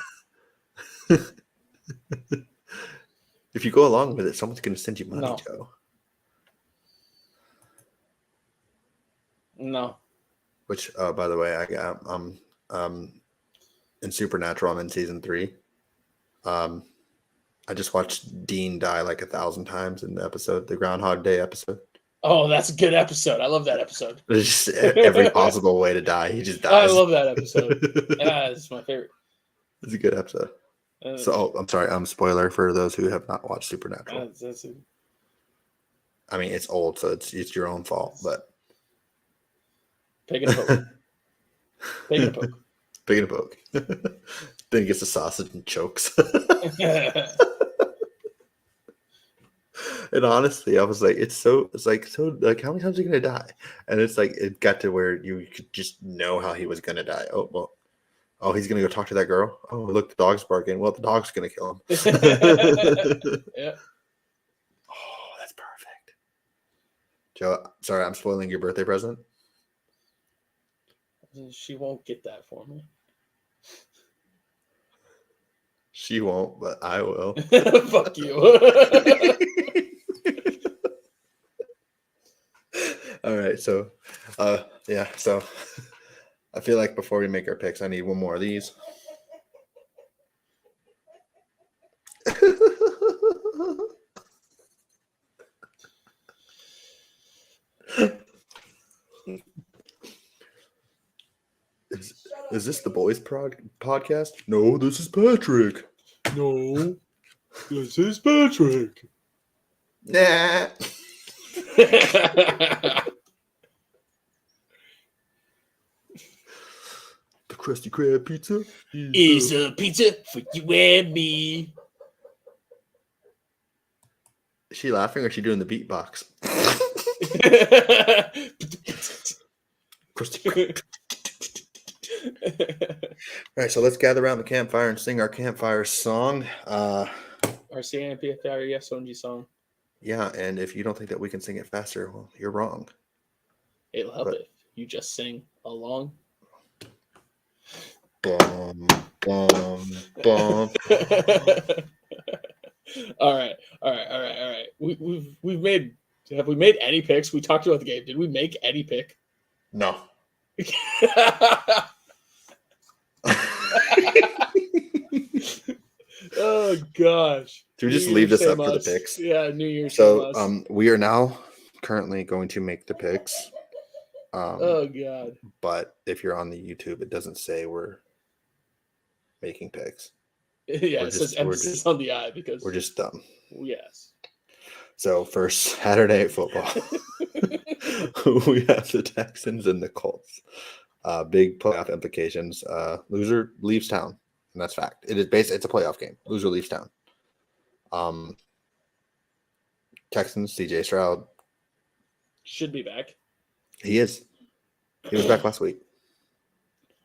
If you go along with it, someone's going to send you money, No. Joe. No. Which, by the way, I'm in Supernatural. I'm in season 3. I just watched Dean die like 1,000 times in the episode, the Groundhog Day episode. Oh, that's a good episode. I love that episode. There's just every possible way to die. He just dies. I love that episode. Yeah, it's my favorite. It's a good episode. I'm sorry. Spoiler for those who have not watched Supernatural. I mean, it's old, so it's your own fault. But Pig and a poke. Pig and a poke. Pig and a poke. Then he gets the sausage and chokes. And honestly, I was like, it's like how many times are you gonna die? And it's like it got to where you could just know how he was gonna die. Oh well, oh he's gonna go talk to that girl. Oh look, the dog's barking. Well, the dog's gonna kill him. Yeah. Oh, that's perfect. Joe, sorry, I'm spoiling your birthday present. She won't get that for me. She won't, but I will. Fuck you. All right, so yeah, so I feel like before we make our picks, I need one more of these. Is this the boys podcast? No, this is Patrick. No, this is Patrick. Nah. The Krusty Krab pizza Is a pizza for you and me. Is she laughing or is she doing the beatbox? Krusty Krab. All right, so let's gather around the campfire and sing our campfire song. Our CNPFR SONG song. Yeah, and if you don't think that we can sing it faster, well, you're wrong. It'll help if you just sing along. Bum, bum, bum. All right. We've made. Have we made any picks? We talked about the game. Did we make any pick? No. Oh gosh. So we just leave this up for the us. picks. Yeah, New Year's. So we are now currently going to make the picks. Oh god. But if you're on the YouTube, it doesn't say we're making picks. Yeah, it says emphasis on the I because we're just dumb. Yes. So for Saturday Night Football, we have the Texans and the Colts. Big playoff implications. Loser leaves town, and that's fact. It is it's a playoff game. Loser leaves town. Texans, CJ Stroud should be back. He is. He was back last week.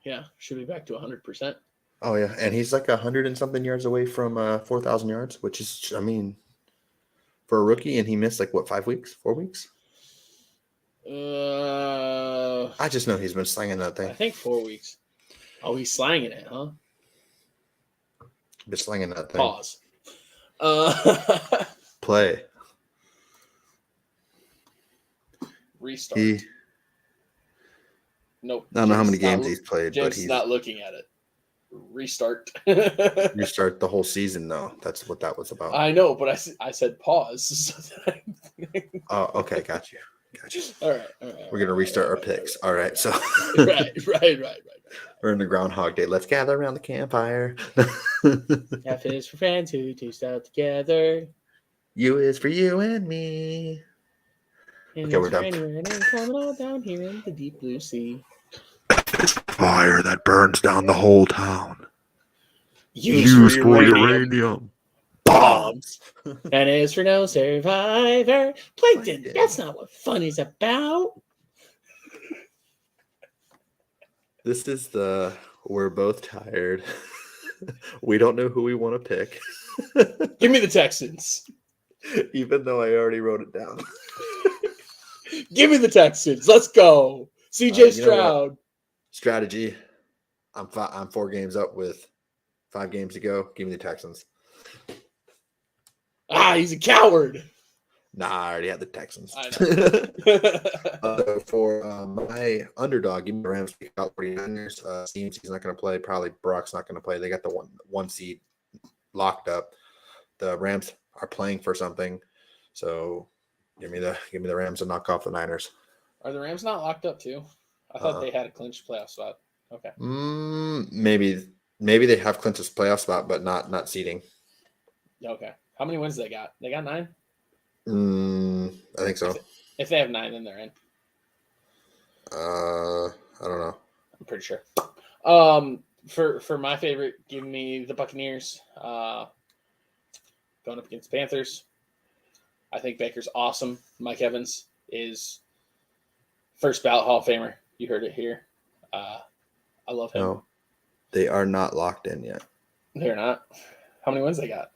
Yeah, should be back to 100%. Oh yeah, and he's like 100 and something yards away from 4,000 yards, which is, I mean, for a rookie, and he missed like what 5 weeks, 4 weeks. I just know he's been slanging that thing. I think 4 weeks. Oh, he's slanging it, huh? Been slanging that thing. Pause. Play. Restart. Nope. I don't know how many games he's played, James but he's not looking at it. Restart. Restart the whole season, though. That's what that was about. I know, but I said pause. Oh, okay, got you. All right. We're gonna restart our picks. All right, so right. We're in the Groundhog Day. Let's gather around the campfire. F is for friends who taste out together. U is for you and me. And Okay, we're done. And coming all down here in the deep blue sea. Fire that burns down the whole town. Use for uranium. Bombs. And is for no survivor. Plankton, that's not what fun is about. This is the we're both tired. We don't know who we want to pick. Give me the Texans. Even though I already wrote it down. Give me the Texans. Let's go. CJ Stroud. Strategy. I'm 4 games up with 5 games to go. Give me the Texans. He's a coward. Nah, I already had the Texans. I know. For my underdog, give me the Rams. 49ers. Seems he's not going to play. Probably Brock's not going to play. They got the one seed locked up. The Rams are playing for something, so give me the Rams to knock off the Niners. Are the Rams not locked up too? I thought they had a clinched playoff spot. Okay. Maybe they have clinched a playoff spot, but not seeding. Okay. How many wins they got? They got 9? I think so. If they have 9, then they're in. I don't know. I'm pretty sure. For my favorite, give me the Buccaneers. Going up against Panthers. I think Baker's awesome. Mike Evans is first ballot Hall of Famer. You heard it here. I love him. No, they are not locked in yet. They're not. How many wins they got?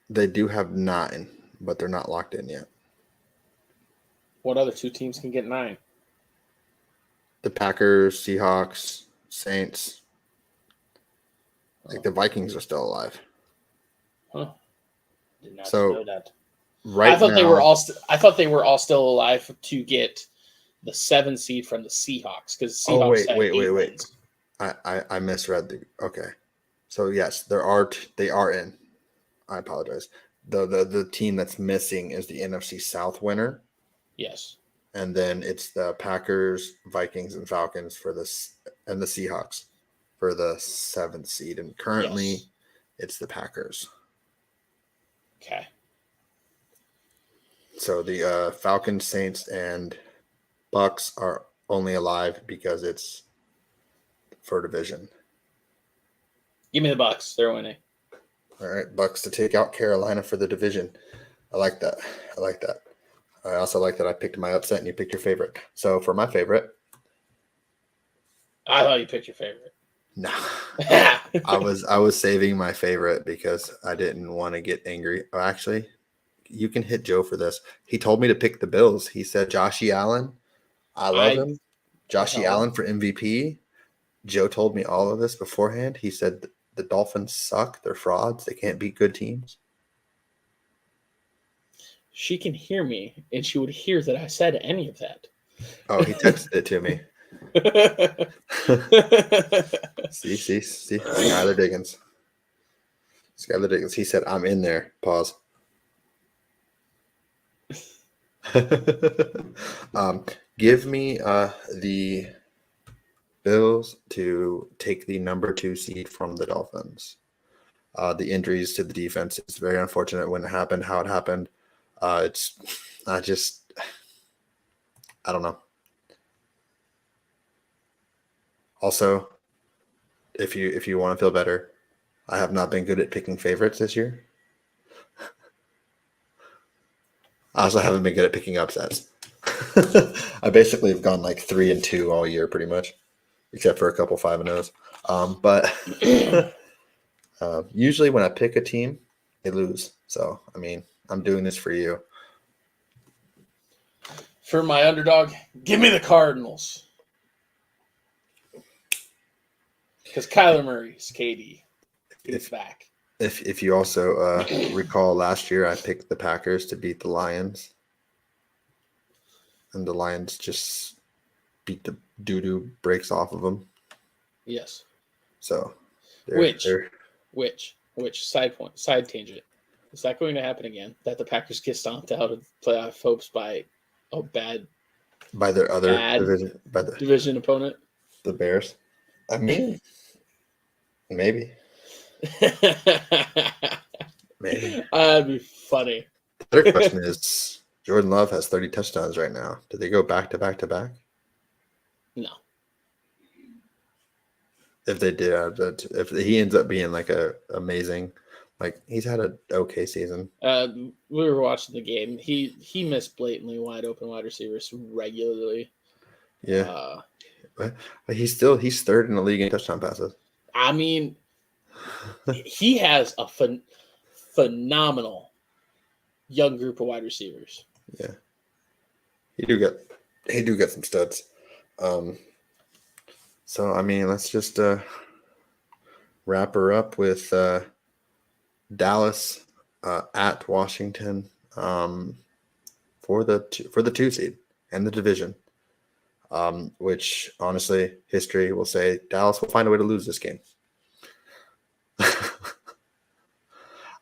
They do have 9, but they're not locked in yet. What other 2 teams can get 9? The Packers, Seahawks, Saints. Like the Vikings are still alive. Huh. Did not So, know that. Right I thought now, they were all. I thought they were all still alive to get the 7 seed from the Seahawks because Seahawks. Oh wait, had wait, 8 wait, wait. wins. I misread the. Okay, so yes, they are in. I apologize. The team that's missing is the NFC South winner, Yes. and then it's the Packers, Vikings, and Falcons for this, and the Seahawks for the 7th seed. And currently, Yes. it's the Packers. Okay. So the Falcons, Saints, and Bucks are only alive because it's for division. Give me the Bucks. They're winning. All right, Bucks to take out Carolina for the division. I like that. I also like that I picked my upset and you picked your favorite. So for my favorite, I thought you picked your favorite. no, I was saving my favorite because I didn't want to get angry. Oh, actually, you can hit Joe for this. He told me to pick the Bills. He said Joshy Allen. I love him. Joshy Allen for MVP. Joe told me all of this beforehand. He said the Dolphins suck. They're frauds. They can't beat good teams. She can hear me, and she would hear that I said any of that. Oh, he texted it to me. See. Skylar Diggins. He said, I'm in there. Pause. Give me the Bills to take the number 2 seed from the Dolphins. The injuries to the defense is very unfortunate when it happened, how it happened. I don't know. Also, if you want to feel better, I have not been good at picking favorites this year. I also haven't been good at picking upsets. I basically have gone like 3-2 all year, pretty much, except for a couple 5-0s. But usually when I pick a team, they lose. So I mean, I'm doing this for you. For my underdog, give me the Cardinals. Because Kyler Murray's KD. He's back. If you also recall last year, I picked the Packers to beat the Lions. And the Lions just beat the doo-doo breaks off of them. Yes. So, Which side tangent is that going to happen again? That the Packers get stomped out of playoff hopes by a bad their other division, division opponent, the Bears. I mean, maybe. Maybe. That'd be funny. The other question is, Jordan Love has 30 touchdowns right now. Do they go back to back to back? No. If they did, if he ends up being like a amazing, like he's had an okay season. We were watching the game. He missed blatantly wide open wide receivers regularly. Yeah, but he's third in the league in touchdown passes. I mean, he has a phenomenal young group of wide receivers. Yeah, he do get some studs. So I mean, let's just wrap her up with Dallas at Washington for the 2 seed and the division. Which honestly, history will say Dallas will find a way to lose this game.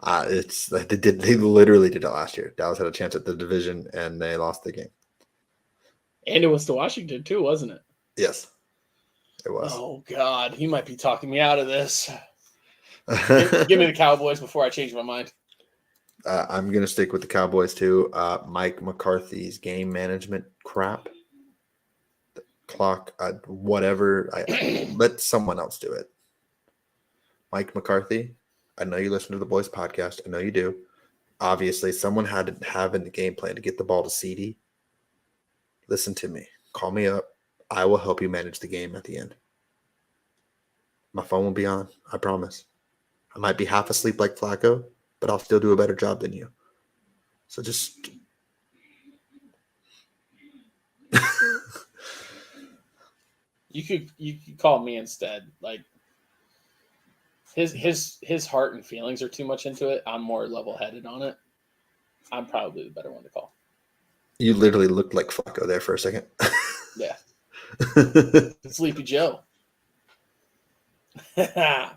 It's like they literally did it last year. Dallas had a chance at the division and they lost the game. And it was to Washington too, wasn't it? Yes, it was. Oh God, he might be talking me out of this. Give me the Cowboys before I change my mind. I'm gonna stick with the Cowboys too. Mike McCarthy's game management crap, clock, whatever. Let someone else do it. Mike McCarthy, I know you listen to the Boys podcast. I know you do. Obviously, someone had to have in the game plan to get the ball to CD. Listen to me. Call me up. I will help you manage the game at the end. My phone will be on. I promise. I might be half asleep like Flacco, but I'll still do a better job than you. So just You could call me instead. Like his heart and feelings are too much into it. I'm more level headed on it. I'm probably the better one to call. You literally looked like Flacco there for a second. Yeah. Sleepy Joe. Yeah,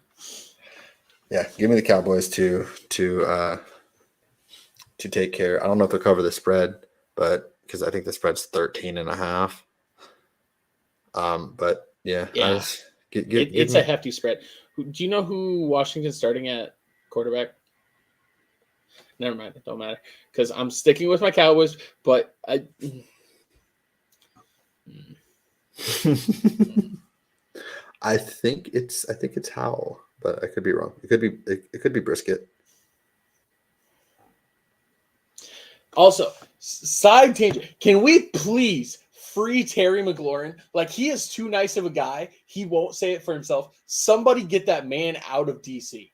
give me the Cowboys to take care. I don't know if they'll cover the spread, but because I think the spread's 13.5. But yeah, Yeah. It's me. a hefty spread. Do you know who Washington's starting at quarterback? Never mind. It don't matter because I'm sticking with my Cowboys. But I think it's Howell, but I could be wrong. It could be Brisket. also, side tangent. Can we please free Terry McLaurin? Like he is too nice of a guy. He won't say it for himself. Somebody get that man out of DC.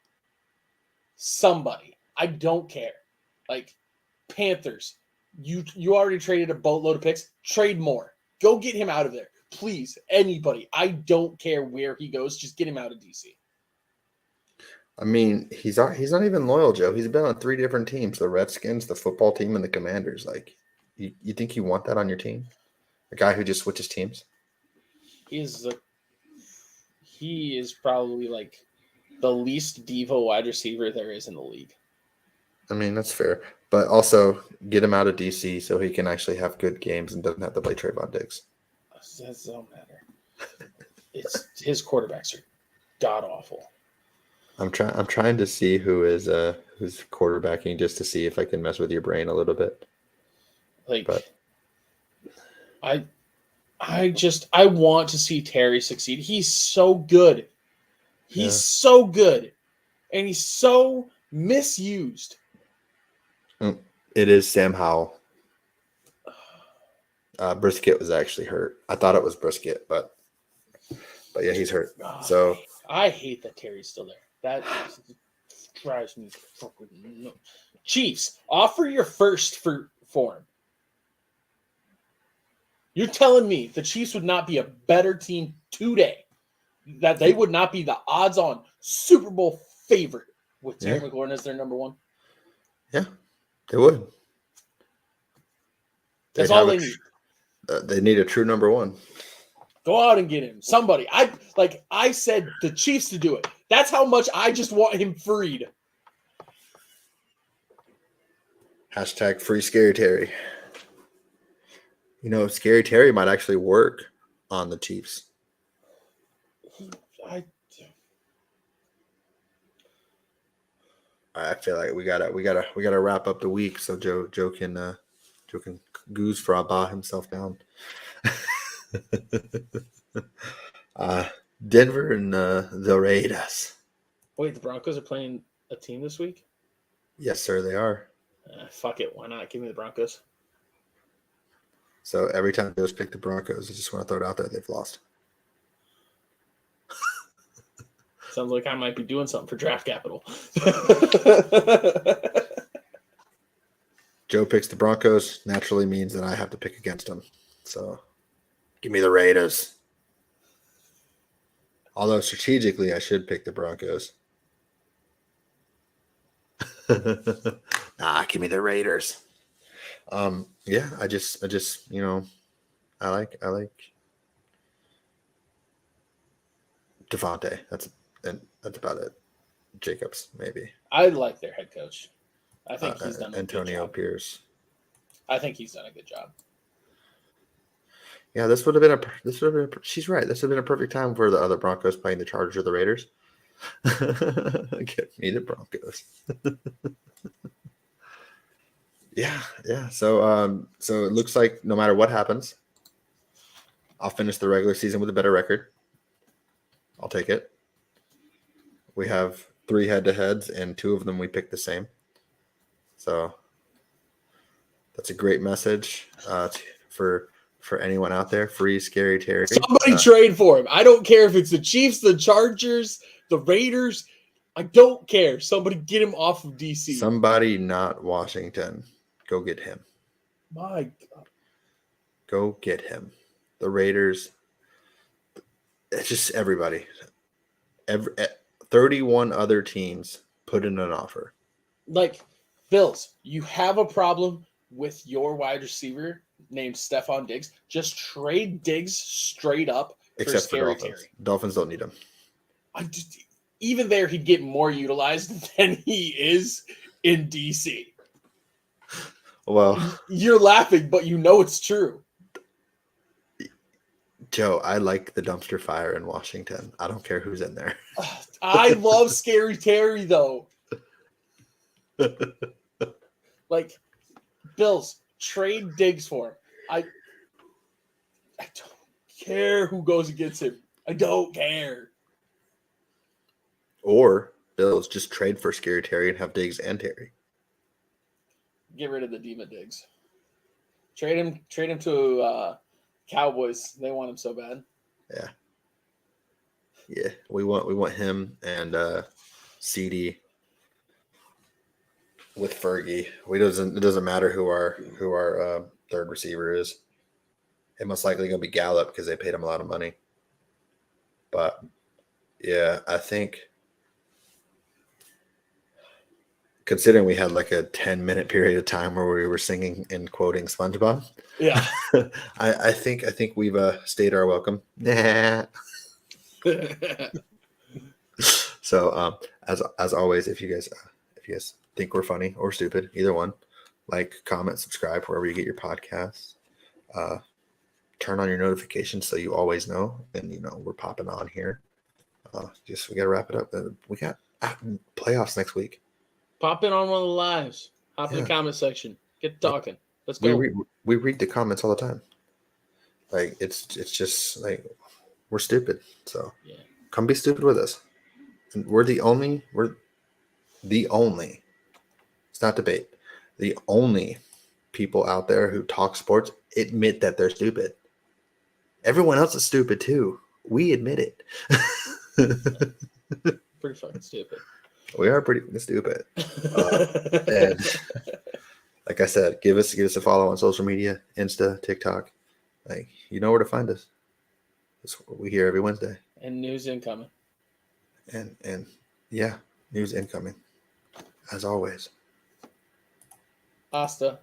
Somebody. I don't care. Like Panthers. You already traded a boatload of picks. Trade more. Go get him out of there. Please, anybody. I don't care where he goes. Just get him out of DC. I mean, he's not even loyal, Joe. He's been on 3 different teams: the Redskins, the football team, and the Commanders. Like, you think you want that on your team? A guy who just switches teams? He is probably like the least diva wide receiver there is in the league. I mean, that's fair. But also get him out of DC so he can actually have good games and doesn't have to play Trayvon Diggs. That don't matter. It's his quarterbacks are god awful. I'm trying to see who's quarterbacking just to see if I can mess with your brain a little bit. Like, but I want to see Terry succeed. He's so good. He's so good, and he's so misused. It is Sam Howell. Brisket was actually hurt. I thought it was Brisket, but yeah, he's hurt. So I hate that Terry's still there. That drives me fucking nuts. Chiefs, offer your first for him. You're telling me the Chiefs would not be a better team today? That they would not be the odds-on Super Bowl favorite with Terry McLaurin as their number one? Yeah, they would. That's all they need. They need a true number one. Go out and get him. Somebody. I said the Chiefs to do it. That's how much I just want him freed. # free Scary Terry. You know, Scary Terry might actually work on the Chiefs. I feel like we gotta wrap up the week so Joe can goose fraba himself down. Denver and the Raiders. Wait, the Broncos are playing a team this week? Yes, sir, they are. Fuck it. Why not? Give me the Broncos. So every time Joe's picked the Broncos, I just want to throw it out there, they've lost. Sounds like I might be doing something for draft capital. Joe picks the Broncos, naturally means that I have to pick against them. So give me the Raiders. Although strategically, I should pick the Broncos. Give me the Raiders. Yeah, I just I like Devontae. That's about it. Jacobs, maybe. I like their head coach. I think he's done Antonio Pierce. I think he's done a good job. Yeah, this would have been she's right. This would have been a perfect time for the other Broncos playing the Chargers or the Raiders. Get me the Broncos. Yeah. So it looks like no matter what happens, I'll finish the regular season with a better record. I'll take it. We have 3 head-to-heads, and 2 of them we picked the same. So that's a great message for anyone out there. Free Scary Terry. Somebody trade for him. I don't care if it's the Chiefs, the Chargers, the Raiders. I don't care. Somebody get him off of DC. Somebody not Washington. Go get him. My God. Go get him. The Raiders. It's just everybody. 31 other teams put in an offer. Like, Bills, you have a problem with your wide receiver named Stephon Diggs. Just trade Diggs straight up for Except for Scary Dolphins. Terry. Dolphins don't need him. Even there, he'd get more utilized than he is in DC. Well, You're laughing, but you know it's true. Joe, I like the dumpster fire in Washington. I don't care who's in there. I love Scary Terry, though. Like, Bills, trade Diggs for him. I don't care who goes against him. I don't care. Or Bills just trade for Scary Terry and have Diggs and Terry. Get rid of the Diva Diggs. Trade him to Cowboys. They want him so bad. Yeah, we want him and CD with Fergie. It doesn't matter who our third receiver is. It most likely going to be Gallup because they paid him a lot of money. But yeah, I think considering we had like a 10-minute period of time where we were singing and quoting SpongeBob. Yeah. I think we've stayed our welcome. So as always, if you guys think we're funny or stupid, either one, like, comment, subscribe wherever you get your podcasts. Turn on your notifications so you always know, and we're popping on here. We gotta wrap it up. We got playoffs next week. Pop in on one of the lives. Hop in the comment section. Get talking. Let's go. We read the comments all the time. Like it's just like we're stupid. So come be stupid with us. And we're the only. It's not debate. The only people out there who talk sports admit that they're stupid. Everyone else is stupid too. We admit it. Pretty fucking stupid. We are pretty stupid. And like I said, give us a follow on social media, Insta, TikTok. Like, you know where to find us. That's what we hear every Wednesday. And news incoming. And yeah, news incoming. As always. Asta.